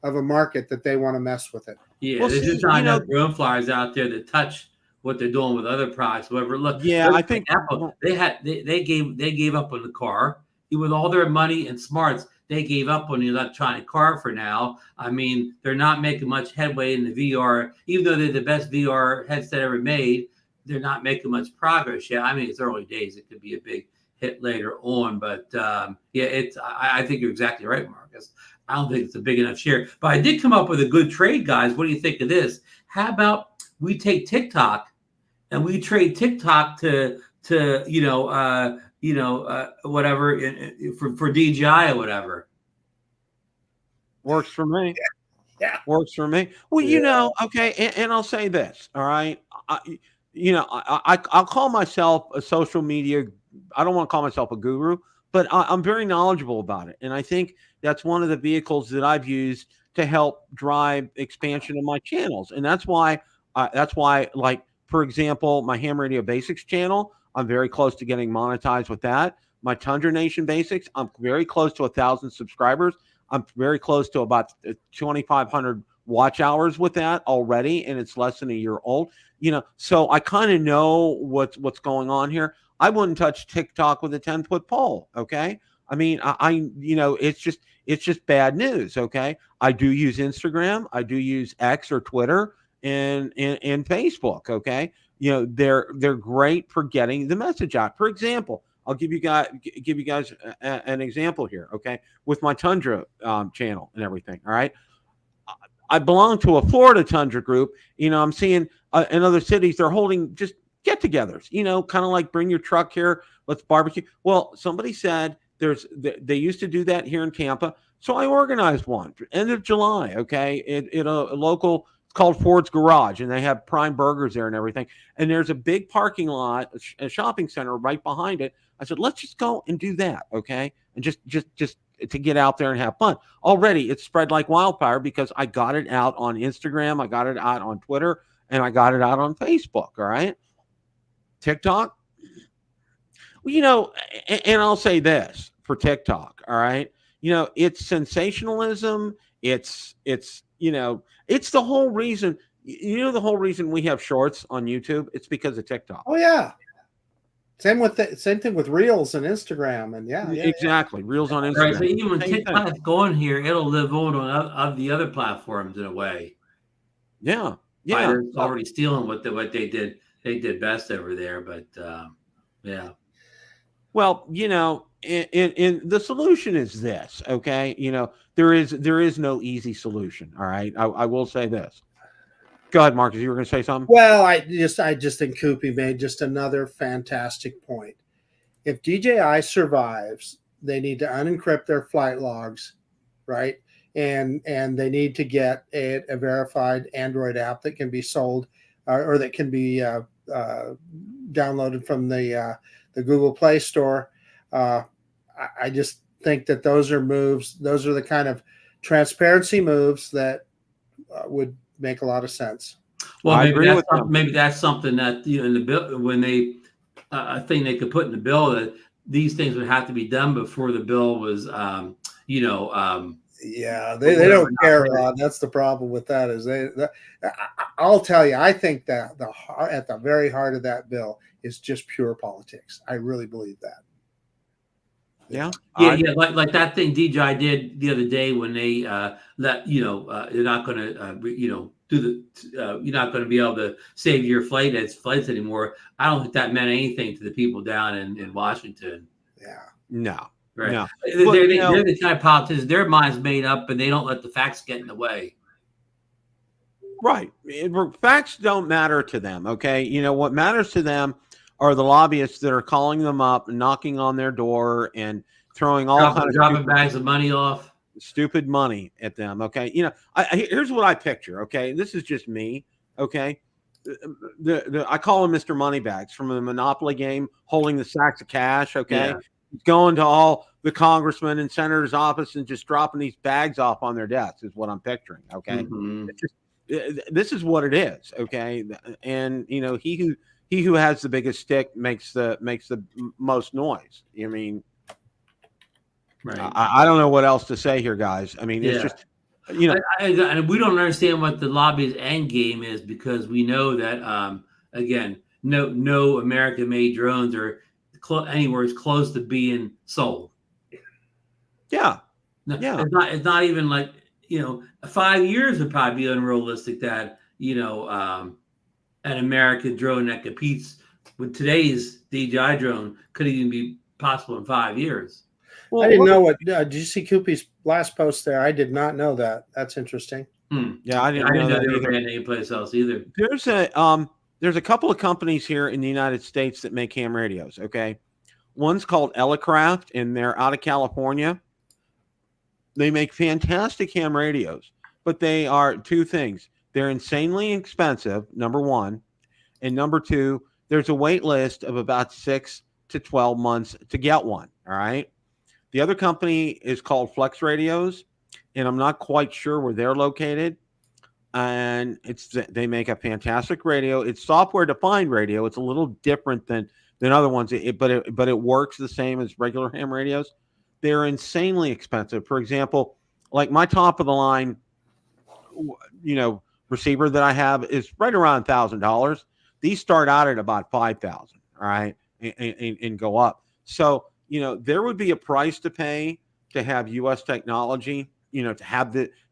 of a market that they want to mess with it. Yeah, there's just not enough drone flyers out there that touch what they're doing with other products. Whatever. Look, I think Apple they gave up on the car with all their money and smarts. They gave up on the electronic car for now. I mean, they're not making much headway in the VR, even though they're the best VR headset ever made. They're not making much progress yet. I mean, it's early days. It could be a big hit later on. But yeah, I think you're exactly right, Marcus. I don't think it's a big enough share. But I did come up with a good trade, guys. What do you think of this? How about we take TikTok and we trade TikTok to whatever for DJI or whatever. Works for me. Yeah. Works for me. Well, okay, and I'll say this, all right? I'll call myself a social media, I don't want to call myself a guru, but I'm very knowledgeable about it. And I think that's one of the vehicles that I've used to help drive expansion of my channels. And that's why, like, for example, my Ham Radio Basics channel, I'm very close to getting monetized with that. My Tundra Nation Basics, I'm very close to 1,000 subscribers. I'm very close to about 2,500 watch hours with that already, and it's less than a year old. So I kind of know what's going on here. I wouldn't touch TikTok with a 10-foot pole. Okay, I mean, it's just bad news. Okay, I do use Instagram, I do use X or Twitter, and Facebook. Okay, they're great for getting the message out. For example, I'll give you guys an example here, okay, with my Tundra channel and everything, all right? I belong to a Florida Tundra group. I'm seeing in other cities, they're holding just get-togethers, kind of like bring your truck here, let's barbecue. Well, somebody said they used to do that here in Tampa, so I organized one, end of July, okay, in a local, it's called Ford's Garage, and they have prime burgers there and everything. And there's a big parking lot, a shopping center right behind it. I said, let's just go and do that, okay? And just to get out there and have fun. Already, it's spread like wildfire because I got it out on Instagram, I got it out on Twitter, and I got it out on Facebook, all right? TikTok? Well, and I'll say this for TikTok, all right? It's sensationalism. It's the whole reason. The whole reason we have shorts on YouTube. It's because of TikTok. Oh yeah. Same thing with Reels and Instagram, and exactly. Reels on Instagram. Right, so even when TikTok's going here, it'll live on the other platforms in a way. Yeah. It's already stealing what they did. They did best over there, but yeah. Well, in the solution is this, okay? There is no easy solution. All right. I will say this. Go ahead, Marcus. You were going to say something? Well, I just think Koopy made just another fantastic point. If DJI survives, they need to unencrypt their flight logs, right? And they need to get a verified Android app that can be sold or that can be downloaded from the Google Play Store. I just think that those are moves. Those are the kind of transparency moves that would make a lot of sense. Well, maybe that's something that in the bill, when they a thing they could put in the bill, that these things would have to be done before the bill was yeah, they don't care, Ron. That's the problem with that. I'll tell you, I think that at the very heart of that bill is just pure politics. I really believe that. Yeah. Like that thing DJI did the other day when they you're not going to you're not going to be able to save your flights anymore. I don't think that meant anything to the people down in Washington. Yeah. No. Right. No. They're the kind of politicians, their mind's made up and they don't let the facts get in the way. Right. Facts don't matter to them. Okay. What matters to them are the lobbyists that are calling them up and knocking on their door and throwing all kinds of dropping bags of money off. Stupid money at them. Okay. Here's what I picture. Okay. This is just me. Okay. I call him Mr. Moneybags from the Monopoly game, holding the sacks of cash. Okay. Yeah. He's going to all the congressmen and senators' office and just dropping these bags off on their desks is what I'm picturing. Okay. Mm-hmm. This is what it is. Okay. And he who has the biggest stick makes the most noise. I mean, right. I don't know what else to say here, guys. I mean, it's just, and we don't understand what the lobby's end game is because we know that, again, no American-made drones are anywhere as close to being sold. Yeah. Yeah. It's not even like, 5 years would probably be unrealistic that, an American drone that competes with today's DJI drone could even be possible in 5 years. I didn't know what. Did you see Koopy's last post there? I did not know that. That's interesting. Yeah, I didn't know that they were either. banned anyplace else either. There's a couple of companies here in the United States that make ham radios. Okay, one's called Elecraft, and they're out of California. They make fantastic ham radios, but they are two things. They're insanely expensive, number one, and number two, there's a wait list of about 6 to 12 months to get one. All right. The other company is called Flex Radios, and I'm not quite sure where they're located. And they make a fantastic radio. It's software defined radio. It's a little different than other ones, but it works the same as regular ham radios. They're insanely expensive. For example, like my top of the line, receiver that I have is right around $1,000. These start out at about $5,000. All right, and go up. So there would be a price to pay to have U.S. technology, to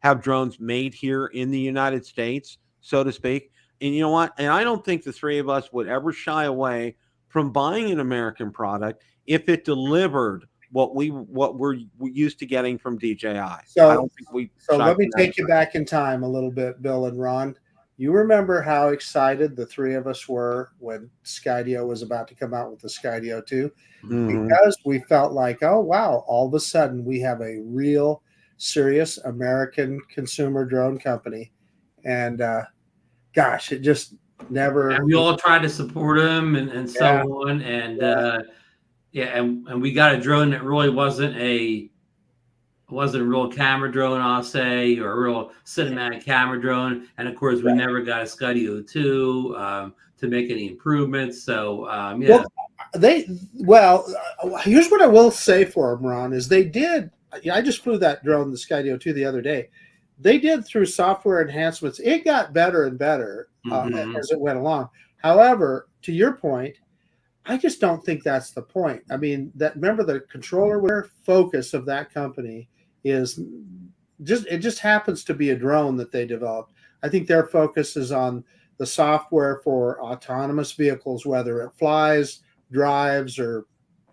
have drones made here in the United States, so to speak. And you know what? And I don't think the three of us would ever shy away from buying an American product if it delivered what we're used to getting from DJI. So I don't think we. So let me take you back in time a little bit, Bill and Ron. You remember how excited the three of us were when Skydio was about to come out with the Skydio 2? Because we felt like, oh, wow, all of a sudden we have a real serious American consumer drone company. And gosh, it just never. And we all tried to support them and so on. And and we got a drone that really wasn't a real camera drone, I'll say, or a real cinematic camera drone. And of course, we never got a Skydio 2 to make any improvements. So here's what I will say for them, Ron, is they did. I just flew that drone, the Skydio 2, the other day. They did, through software enhancements, it got better and better as it went along. However, to your point, I just don't think that's the point. I mean, remember the controller focus of that company is just happens to be a drone that they developed. I think their focus is on the software for autonomous vehicles, whether it flies, drives, or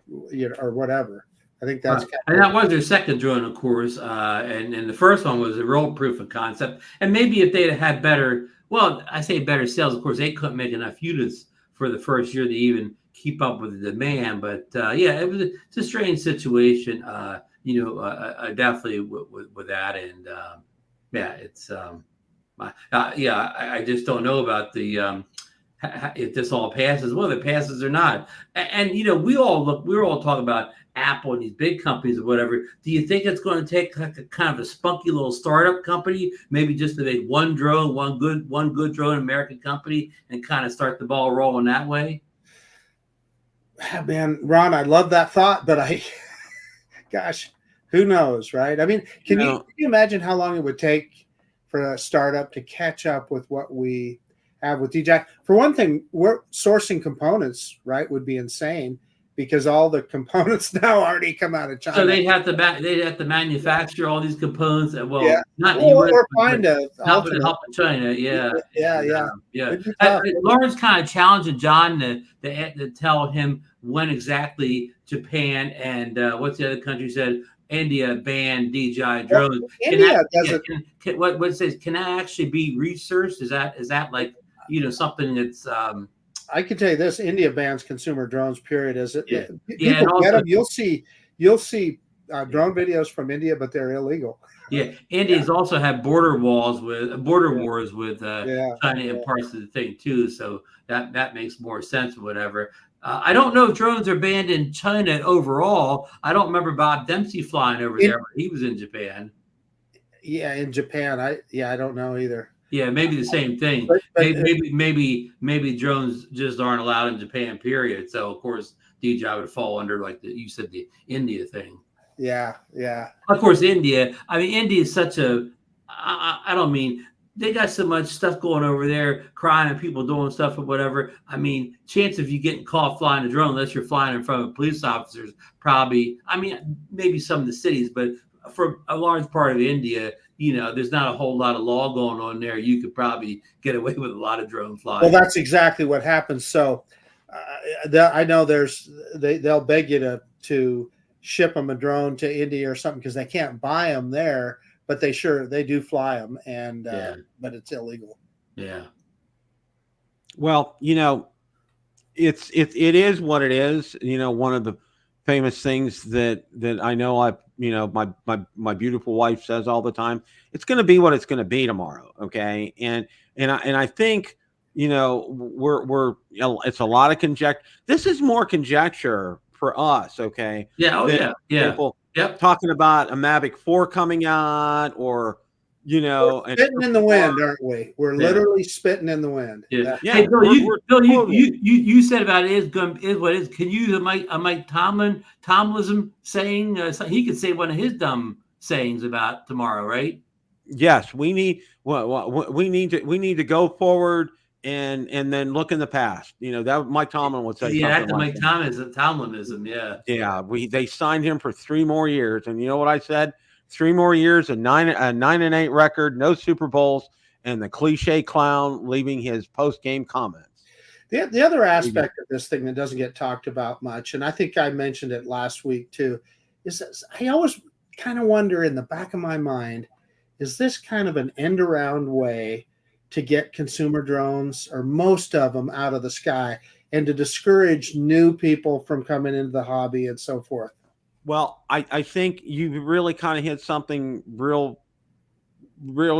whatever. I think that's and that was their second drone, of course, and the first one was a real proof of concept. And maybe if they'd had better sales, of course, they couldn't make enough units for the first year to even keep up with the demand. But it's a strange situation, definitely with that. And I just don't know about the if this all passes, whether it passes or not. And we're all talking about Apple and these big companies or whatever. Do you think it's going to take like a kind of a spunky little startup company, maybe just to make one drone, one good drone, American company, and kind of start the ball rolling that way? Man, Ron, I love that thought, but gosh, who knows, right? I mean, can you imagine how long it would take for a startup to catch up with what we have with DJI? For one thing, we're sourcing components, right, would be insane, because all the components now already come out of China. So they'd have to manufacture all these components. Not find help in China. Yeah. Yeah. Lawrence kind of challenged John to tell him when exactly Japan and what's the other country said India banned DJI drones. India doesn't. What it says, can that actually be researched? Is that like something that's I can tell you this: India bans consumer drones. Period. You'll see drone videos from India, but they're illegal. Yeah, India's also had border wars with China and parts of the thing too. So that makes more sense. Or whatever. I don't know if drones are banned in China overall. I don't remember Bob Dempsey flying over there, but he was in Japan. Yeah, in Japan, I don't know either. Yeah, maybe the same thing. Maybe drones just aren't allowed in Japan, period. So of course DJI would fall under you said the India thing. Yeah. Of course, India. I mean, India is such a. I don't mean they got so much stuff going over there, crying and people doing stuff or whatever. I mean, chance of you getting caught flying a drone, unless you're flying in front of police officers, probably. I mean, maybe some of the cities, but for a large part of India, there's not a whole lot of law going on there. You could probably get away with a lot of drone flying. Well, that's exactly what happens. So I know they'll beg you to ship them a drone to India or something because they can't buy them there, but they do fly them, and but it's illegal. Yeah. Well, it is what it is. One of the famous things that I know my beautiful wife says all the time, it's going to be what it's going to be tomorrow. Okay. And I think, it's a lot of conjecture. This is more conjecture for us. Okay. Yeah. Oh, yeah. People talking about a Mavic 4 coming out, or, we're spitting in the wind, aren't we? We're literally spitting in the wind. Yeah. Hey, Bill, you said about it is what it is. Can you use a Mike Tomlinson saying? He could say one of his dumb sayings about tomorrow, right? Yes, we need to go forward and then look in the past. That Mike Tomlin would say. Yeah, that's Mike Tomlinism. Yeah. Yeah, they signed him for 3 more years, and you know what I said? 3 more years, a 9-8 record, no Super Bowls, and the cliche clown leaving his post-game comments. The other aspect of this thing that doesn't get talked about much, and I think I mentioned it last week too, is I always kind of wonder in the back of my mind, is this kind of an end-around way to get consumer drones, or most of them, out of the sky, and to discourage new people from coming into the hobby and so forth? Well, I think you really kind of hit something really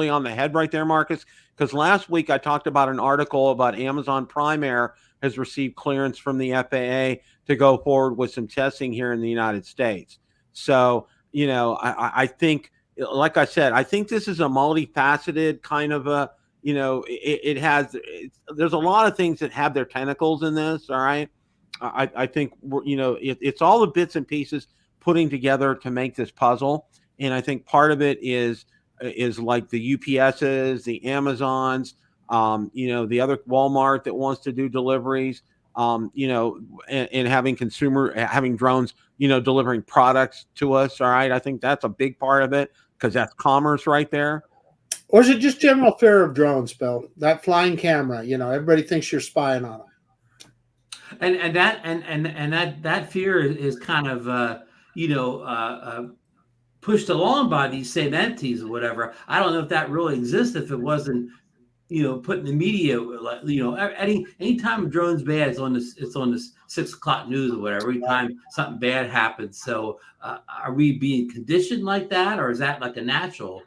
on the head right there, Marcus, because last week I talked about an article about Amazon Prime Air has received clearance from the FAA to go forward with some testing here in the United States. So, I think, like I said, I think this is a multifaceted kind of a, there's a lot of things that have their tentacles in this. All right. I think, it's all the bits and pieces putting together to make this puzzle. And I think part of it is like the UPSs, the Amazons, the other Walmart that wants to do deliveries, and having drones, delivering products to us. All right. I think that's a big part of it, because that's commerce right there. Or is it just general fear of drones, Bill? That flying camera, everybody thinks you're spying on them. And that fear is kind of pushed along by these same entities or whatever. I don't know if that really exists if it wasn't, put in the media. Anytime a drone's bad, it's on the 6 o'clock news or whatever. Every time something bad happens. So are we being conditioned like that, or is that like a natural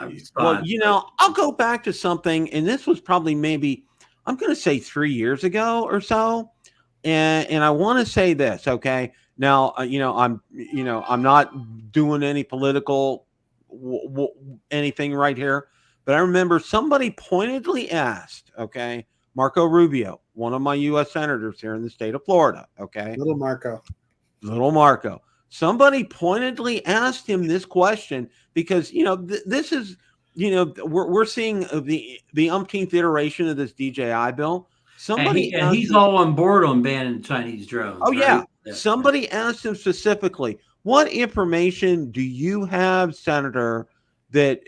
response? Well, I'll go back to something, and this was probably maybe, I'm going to say 3 years ago or so. And I want to say this, okay? Now, I'm not doing any political anything right here, but I remember somebody pointedly asked, okay, Marco Rubio, one of my U.S. senators here in the state of Florida, okay? Little Marco. Somebody pointedly asked him this question because, this is, we're seeing the umpteenth iteration of this DJI bill. He's all on board on banning Chinese drones. Oh, right? yeah. Somebody asked him specifically, what information do you have, Senator, that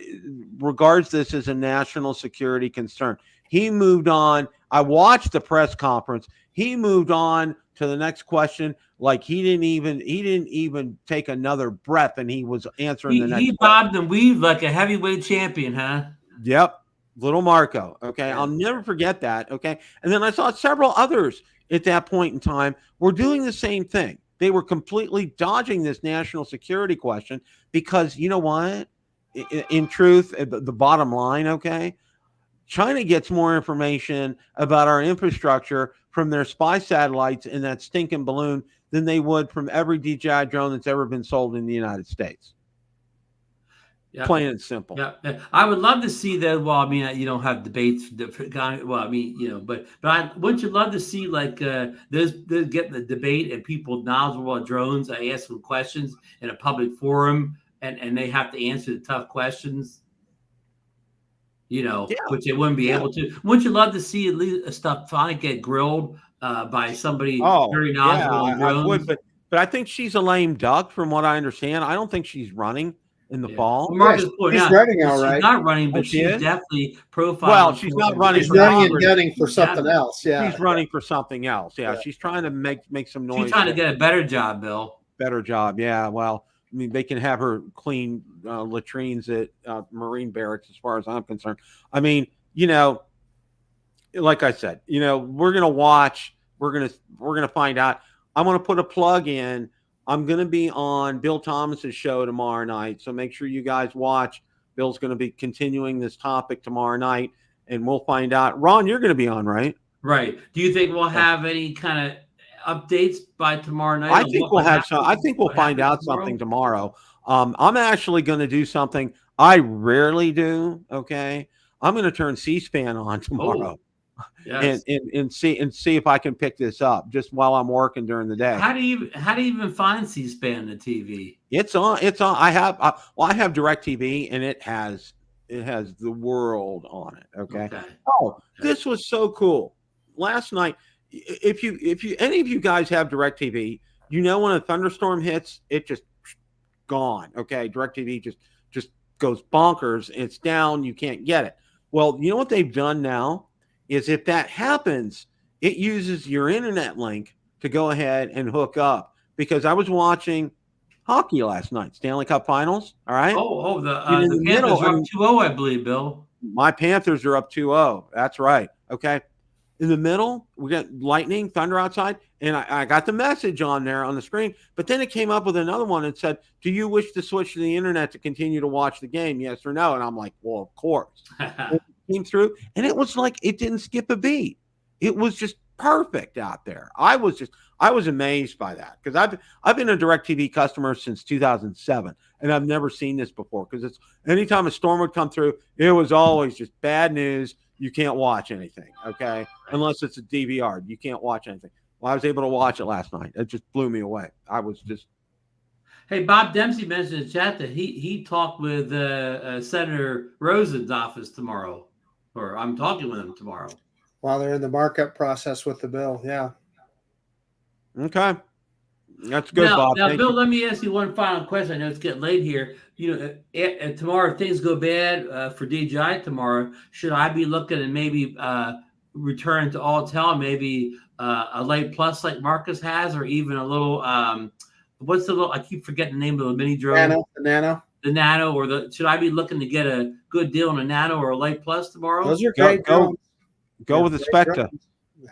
regards this as a national security concern? He moved on. I watched the press conference. He moved on to the next question like he didn't even take another breath, and he was answering the next He bobbed and weaved like a heavyweight champion, huh? Yep. Little Marco. Okay. I'll never forget that. Okay. And then I saw several others at that point in time were doing the same thing. They were completely dodging this national security question because, you know what? In truth, the bottom line, okay, China gets more information about our infrastructure from their spy satellites in that stinking balloon than they would from every DJI drone that's ever been sold in the United States. Yeah. Plain and simple. Yeah, I would love to see that. Well, I mean, you don't have debates. Well, I mean, but wouldn't you love to see like those get the debate and people knowledgeable about drones? I ask them questions in a public forum, and they have to answer the tough questions. Which they wouldn't be able to. Wouldn't you love to see at least stuff finally get grilled by somebody very knowledgeable on drones? I would, but I think she's a lame duck, from what I understand. I don't think she's running in the fall. Well, Marcus pointed she's out running all right. she's not running, but she she's is? definitely profiling. Well, she's not running She's for running and Congress. gunning for something else. Yeah. She's running for something else. Yeah, Yeah. she's trying to make some noise. She's trying to get a better job, Bill. Better job. Yeah. Well, I mean, they can have her clean latrines at Marine barracks, as far as I'm concerned. I mean, like I said, we're gonna watch. We're gonna find out. I'm gonna put a plug in. I'm gonna be on Bill Thomas's show tomorrow night, so make sure you guys watch. Bill's gonna be continuing this topic tomorrow night, and we'll find out. Ron, you're gonna be on, right? Right. Do you think we'll have any kind of updates by tomorrow night? I think we'll have some. I think we'll find out something tomorrow. I'm actually going to do something I rarely do. Okay, I'm going to turn C-SPAN on tomorrow, yes. and see if I can pick this up just while I'm working during the day. How do you even find C-SPAN on the TV? It's on. I have DirecTV, and it has the world on it. Okay. Oh, this was so cool. Last night, if any of you guys have DirecTV, when a thunderstorm hits, it just gone. Okay, DirecTV just goes bonkers. It's down. You can't get it. Well, you know what they've done now is if that happens, it uses your internet link to go ahead and hook up. Because I was watching hockey last night, Stanley Cup Finals. All right. The Panthers are up 2-0, I believe, Bill. My Panthers are up 2-0. That's right. Okay. In the middle, we got lightning, thunder outside, and I got the message on there on the screen. But then it came up with another one and said, "Do you wish to switch to the internet to continue to watch the game? Yes or no?" And I'm like, "Well, of course." It came through, and it was like it didn't skip a beat. It was just perfect out there. I was amazed by that because I've been a DirecTV customer since 2007, and I've never seen this before. Because it's anytime a storm would come through, it was always just bad news. You can't watch anything, okay? Unless it's a DVR. You can't watch anything. Well, I was able to watch it last night. It just blew me away. I was just... Hey, Bob Dempsey mentioned in the chat that he talked with Senator Rosen's office tomorrow. Or I'm talking with him tomorrow. While they're in the markup process with the bill, yeah. Okay. That's good, Bob. Now, Bill, let me ask you one final question. I know it's getting late here. Tomorrow, if things go bad for DJI tomorrow, should I be looking at maybe return to Altel, maybe a Light Plus like Marcus has, or even a little, what's the little, I keep forgetting the name of the mini drone. The Nano, or should I be looking to get a good deal on a Nano or a Light Plus tomorrow? Those are great drones. Go with the Specta.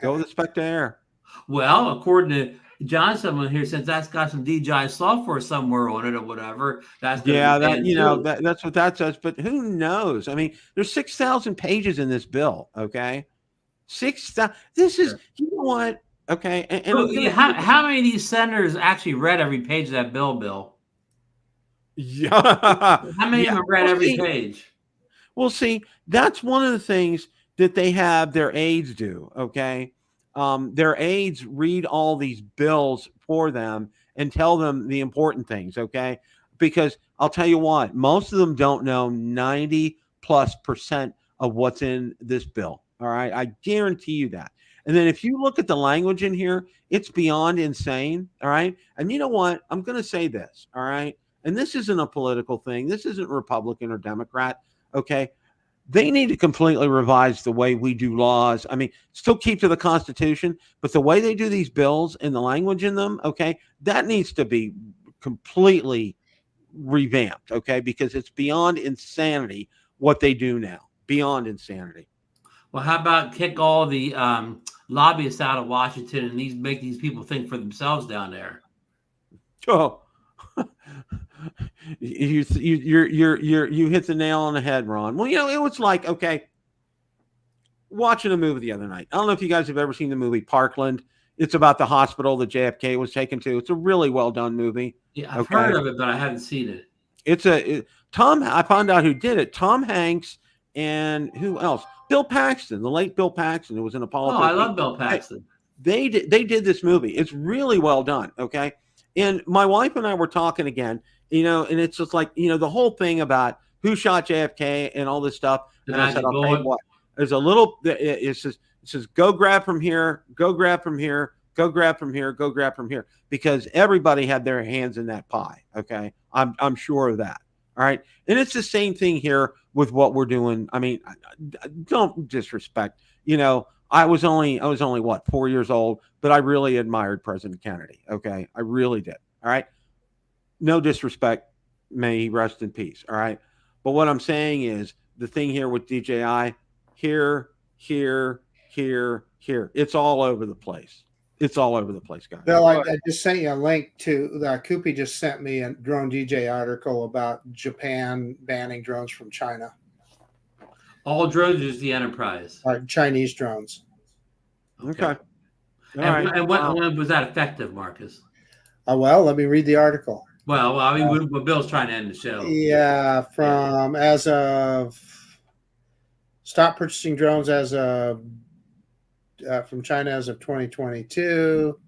Go with the Specta Air. Well, according to John, someone here, since that's got some DJI software somewhere on it or whatever, that's that's what that says. But who knows? I mean, there's 6,000 pages in this bill. Okay, 6,000. This is what? Okay, how many of these senators actually read every page of that bill, Bill? Yeah, how many of them read every page? Well, see, that's one of the things that they have their aides do. Okay. Their aides read all these bills for them and tell them the important things, okay? Because I'll tell you what, most of them don't know 90+% of what's in this bill, all right? I guarantee you that. And then if you look at the language in here, it's beyond insane, all right? And you know what? I'm going to say this, all right? And this isn't a political thing. This isn't Republican or Democrat, okay? They need to completely revise the way we do laws. I mean, still keep to the Constitution, but the way they do these bills and the language in them, okay, that needs to be completely revamped, okay, because it's beyond insanity what they do now. Beyond insanity. Well, how about kick all the lobbyists out of Washington and make these people think for themselves down there? Oh. You hit the nail on the head, Ron. Well, it was like, okay, watching a movie the other night. I don't know if you guys have ever seen the movie Parkland. It's about the hospital that JFK was taken to. It's a really well done movie. Yeah, I've heard of it, but I haven't seen it. I found out who did it. Tom Hanks and who else? Bill Paxton, the late Bill Paxton, who was in Apollo 13. I love Bill Paxton. They did this movie. It's really well done. Okay. And my wife and I were talking again, and it's just like, the whole thing about who shot JFK and all this stuff. And I said, I'll tell you what, there's a little, it says, go grab from here, go grab from here, go grab from here, go grab from here, because everybody had their hands in that pie. Okay. I'm sure of that. All right. And it's the same thing here with what we're doing. I mean, don't disrespect, I was only what, 4 years old, but I really admired President Kennedy. Okay. I really did. All right. No disrespect. May he rest in peace. All right. But what I'm saying is the thing here with DJI, here, it's all over the place. It's all over the place, guys. Bill, I just sent you a link to Koopy just sent me a Drone DJ article about Japan banning drones from China. All drones is the Enterprise. Chinese drones. Okay. All And, right. and when was that effective, Marcus? Well, let me read the article. Well, I mean, Bill's trying to end the show. Yeah, as of stop purchasing drones as of from China as of 2022.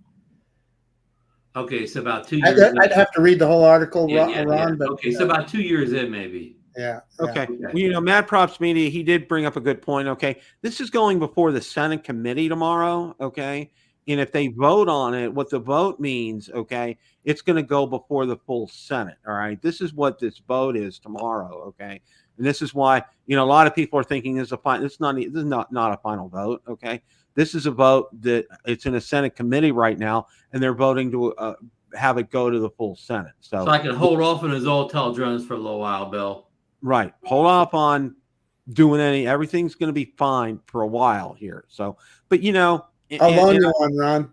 Okay, so about 2 years. I'd have to read the whole article, Ron. But okay, so about 2 years in, maybe. Yeah. Okay. Well, Mad Props Media, he did bring up a good point. Okay. This is going before the Senate committee tomorrow. Okay. And if they vote on it, what the vote means, okay, it's going to go before the full Senate. All right. This is what this vote is tomorrow. Okay. And this is why, a lot of people are thinking this is not a final vote. Okay. This is a vote that it's in a Senate committee right now, and they're voting to have it go to the full Senate. So I can hold off on his Altel drones for a little while, Bill. Right. Hold off on doing everything's going to be fine for a while here. So, but I'll loan you one, Ron.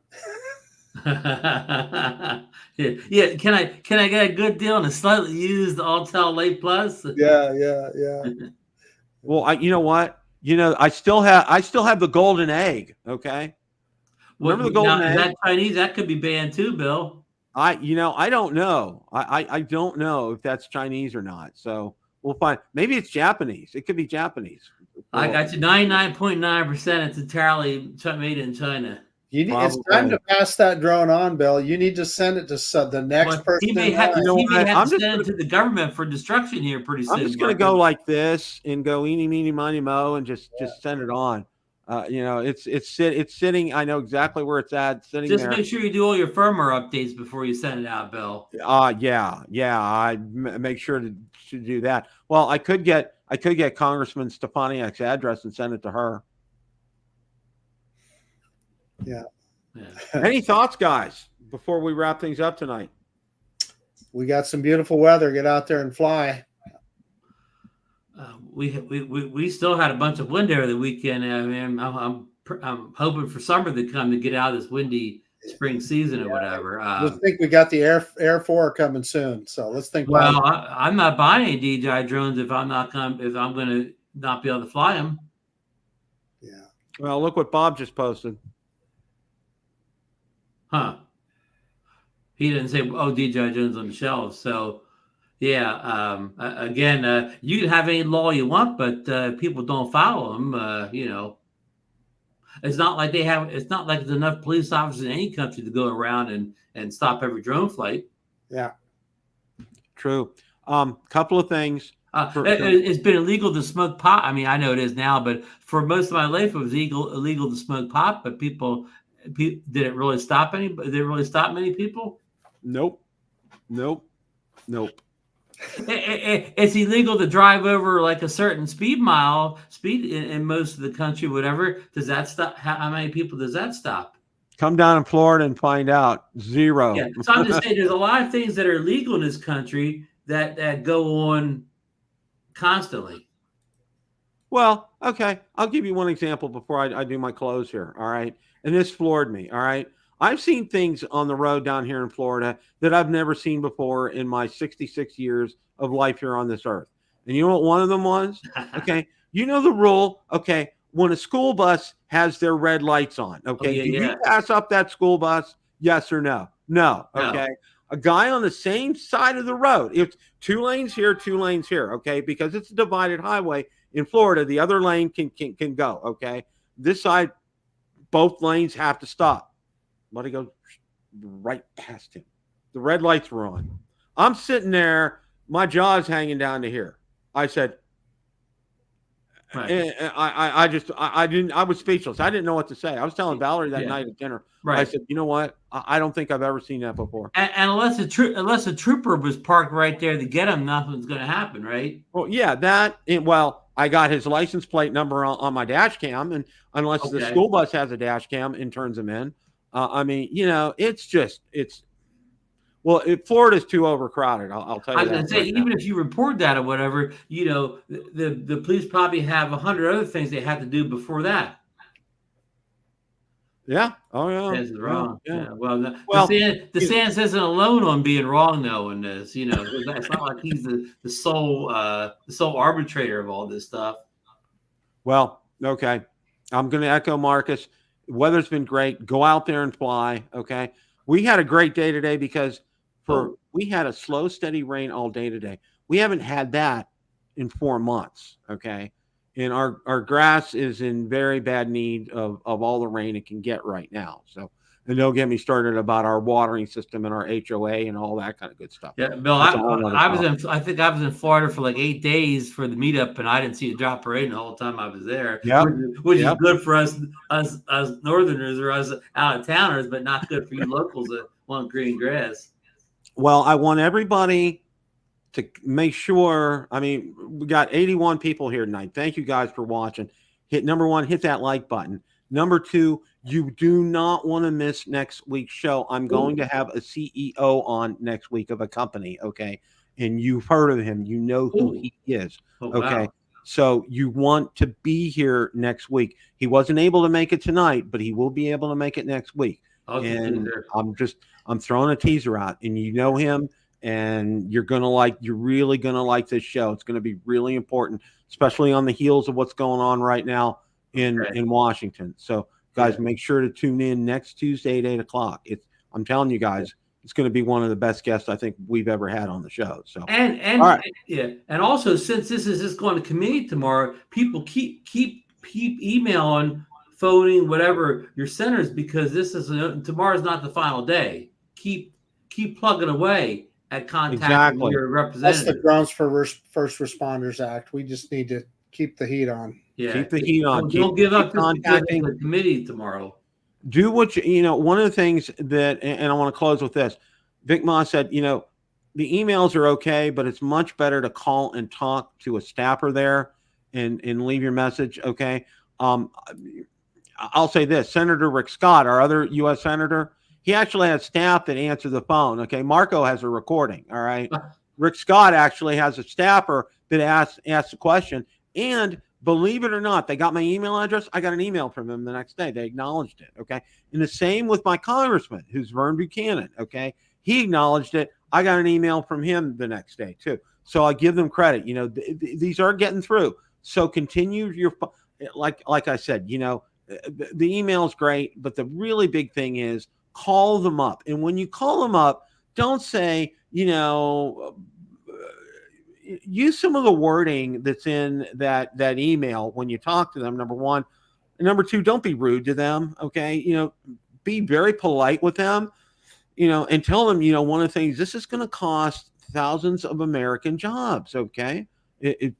yeah. Can I get a good deal on a slightly used Altel Late Plus? Yeah. Well, you know what? I still have the golden egg. Okay. Remember the golden egg? That Chinese, that could be banned too, Bill. I don't know. I don't know if that's Chinese or not. So we'll find. Maybe it's Japanese. It could be Japanese. I got you 99.9%. It's entirely made in China. It's time to pass that drone on, Bill. You need to send it to the next person. He may have to send it to the government for destruction here pretty soon. I'm just going to go like this and go eeny, meeny, miny, mo, and just send it on. It's sitting. I know exactly where it's at. Sitting just there. Make sure you do all your firmware updates before you send it out, Bill. Yeah. I make sure to do that. Well, I could get Congressman Stefaniak's address and send it to her. Yeah. Any thoughts, guys, before we wrap things up tonight? We got some beautiful weather. Get out there and fly. We still had a bunch of wind over the weekend. I mean, I'm hoping for summer to come to get out of this windy spring season or whatever. I think we got the Air 4 coming soon, so let's think. Well, I'm not buying any DJI drones if I'm going to not be able to fly them. Yeah. Well, look what Bob just posted. Huh. He didn't say, DJI drones on the shelves. So, yeah. Again, you can have any law you want, but people don't follow them. It's not like it's not like there's enough police officers in any country to go around and stop every drone flight. Yeah. True. Couple of things. It's been illegal to smoke pot. I mean, I know it is now, but for most of my life, it was illegal to smoke pot. But did it really stop anybody? Did it really stop many people? Nope. It's illegal to drive over like a certain speed in most of the country, whatever. Does that stop? How many people does that stop? Come down in Florida and find out. 0. Yeah. So I'm just saying there's a lot of things that are illegal in this country that go on constantly. Well, okay. I'll give you one example before I do my close here. All right. And this floored me. All right. I've seen things on the road down here in Florida that I've never seen before in my 66 years of life here on this earth. And you know what one of them was? Okay. You know the rule. Okay. When a school bus has their red lights on, okay. Do you pass up that school bus? Yes or no? No. Okay. No. A guy on the same side of the road. It's 2 lanes here, 2 lanes here. Okay. Because it's a divided highway in Florida. The other lane can go. Okay. This side, both lanes have to stop. But he goes right past him. The red lights were on. I'm sitting there, my jaw's hanging down to here. I said, Right. I was speechless. I didn't know what to say. I was telling Valerie that night at dinner. Right. I said, you know what? I don't think I've ever seen that before. And unless a trooper was parked right there to get him, nothing's going to happen, right? Well, yeah, I got his license plate number on my dash cam, and unless the school bus has a dash cam and turns them in, I mean, Florida's too overcrowded. I'll tell you. I was going to say, even if you report that or whatever, the police probably have 100 other things they have to do before that. Yeah. Oh yeah. That's wrong. Yeah. Well, DeSantis isn't alone on being wrong though in this. It's not like he's the sole arbitrator of all this stuff. Well, okay. I'm going to echo Marcus. Weather's been great. Go out there and fly. Okay. We had a great day today because we had a slow, steady rain all day today. We haven't had that in 4 months. Okay. And our grass is in very bad need of all the rain it can get right now. So, and don't get me started about our watering system and our HOA and all that kind of good stuff. Yeah, Bill, I think I was in Florida for like 8 days for the meetup, and I didn't see a drop of rain the whole time I was there. Yep. Which is good for us Northerners or us out of towners, but not good for you locals that want green grass. Well, I want everybody to make sure. I mean, we got 81 people here tonight. Thank you guys for watching. Number one, hit that like button. Number two, you do not want to miss next week's show. I'm going to have a CEO on next week of a company. Okay. And you've heard of him. You know who he is. Okay. Wow. So you want to be here next week. He wasn't able to make it tonight, but he will be able to make it next week. And I'm throwing a teaser out, and you know him. And you're really going to like this show. It's going to be really important, especially on the heels of what's going on right now in Washington. So guys, make sure to tune in next Tuesday at 8:00. I'm telling you guys, it's going to be one of the best guests I think we've ever had on the show. So, and also, since this is just going to committee tomorrow, people keep emailing, phoning, whatever your centers, because tomorrow's not the final day. Keep plugging away at contacting your representative. That's the Grounds for First Responders Act. We just need to keep the heat on. Yeah, keep the heat on. Don't give up contacting the committee tomorrow. Do what one of the things that, and I want to close with this. Vic Ma said, the emails are okay, but it's much better to call and talk to a staffer there and leave your message. Okay. I'll say this: Senator Rick Scott, our other U.S. senator, he actually has staff that answer the phone. Okay. Marco has a recording. All right. Rick Scott actually has a staffer that asks the question. And believe it or not, they got my email address. I got an email from him the next day. They acknowledged it. Okay. And the same with my congressman, who's Vern Buchanan. Okay. He acknowledged it. I got an email from him the next day too. So I give them credit. These are getting through. So continue like I said, the email is great, but the really big thing is call them up. And when you call them up, don't say, use some of the wording that's in that email when you talk to them, number one. And number two, don't be rude to them. Okay. Be very polite with them, and tell them, one of the things, this is going to cost thousands of American jobs. Okay. It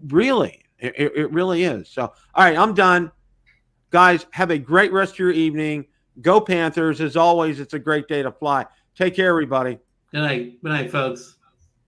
really is. So, all right, I'm done. Guys, have a great rest of your evening. Go Panthers. As always, it's a great day to fly. Take care, everybody. Good night, folks.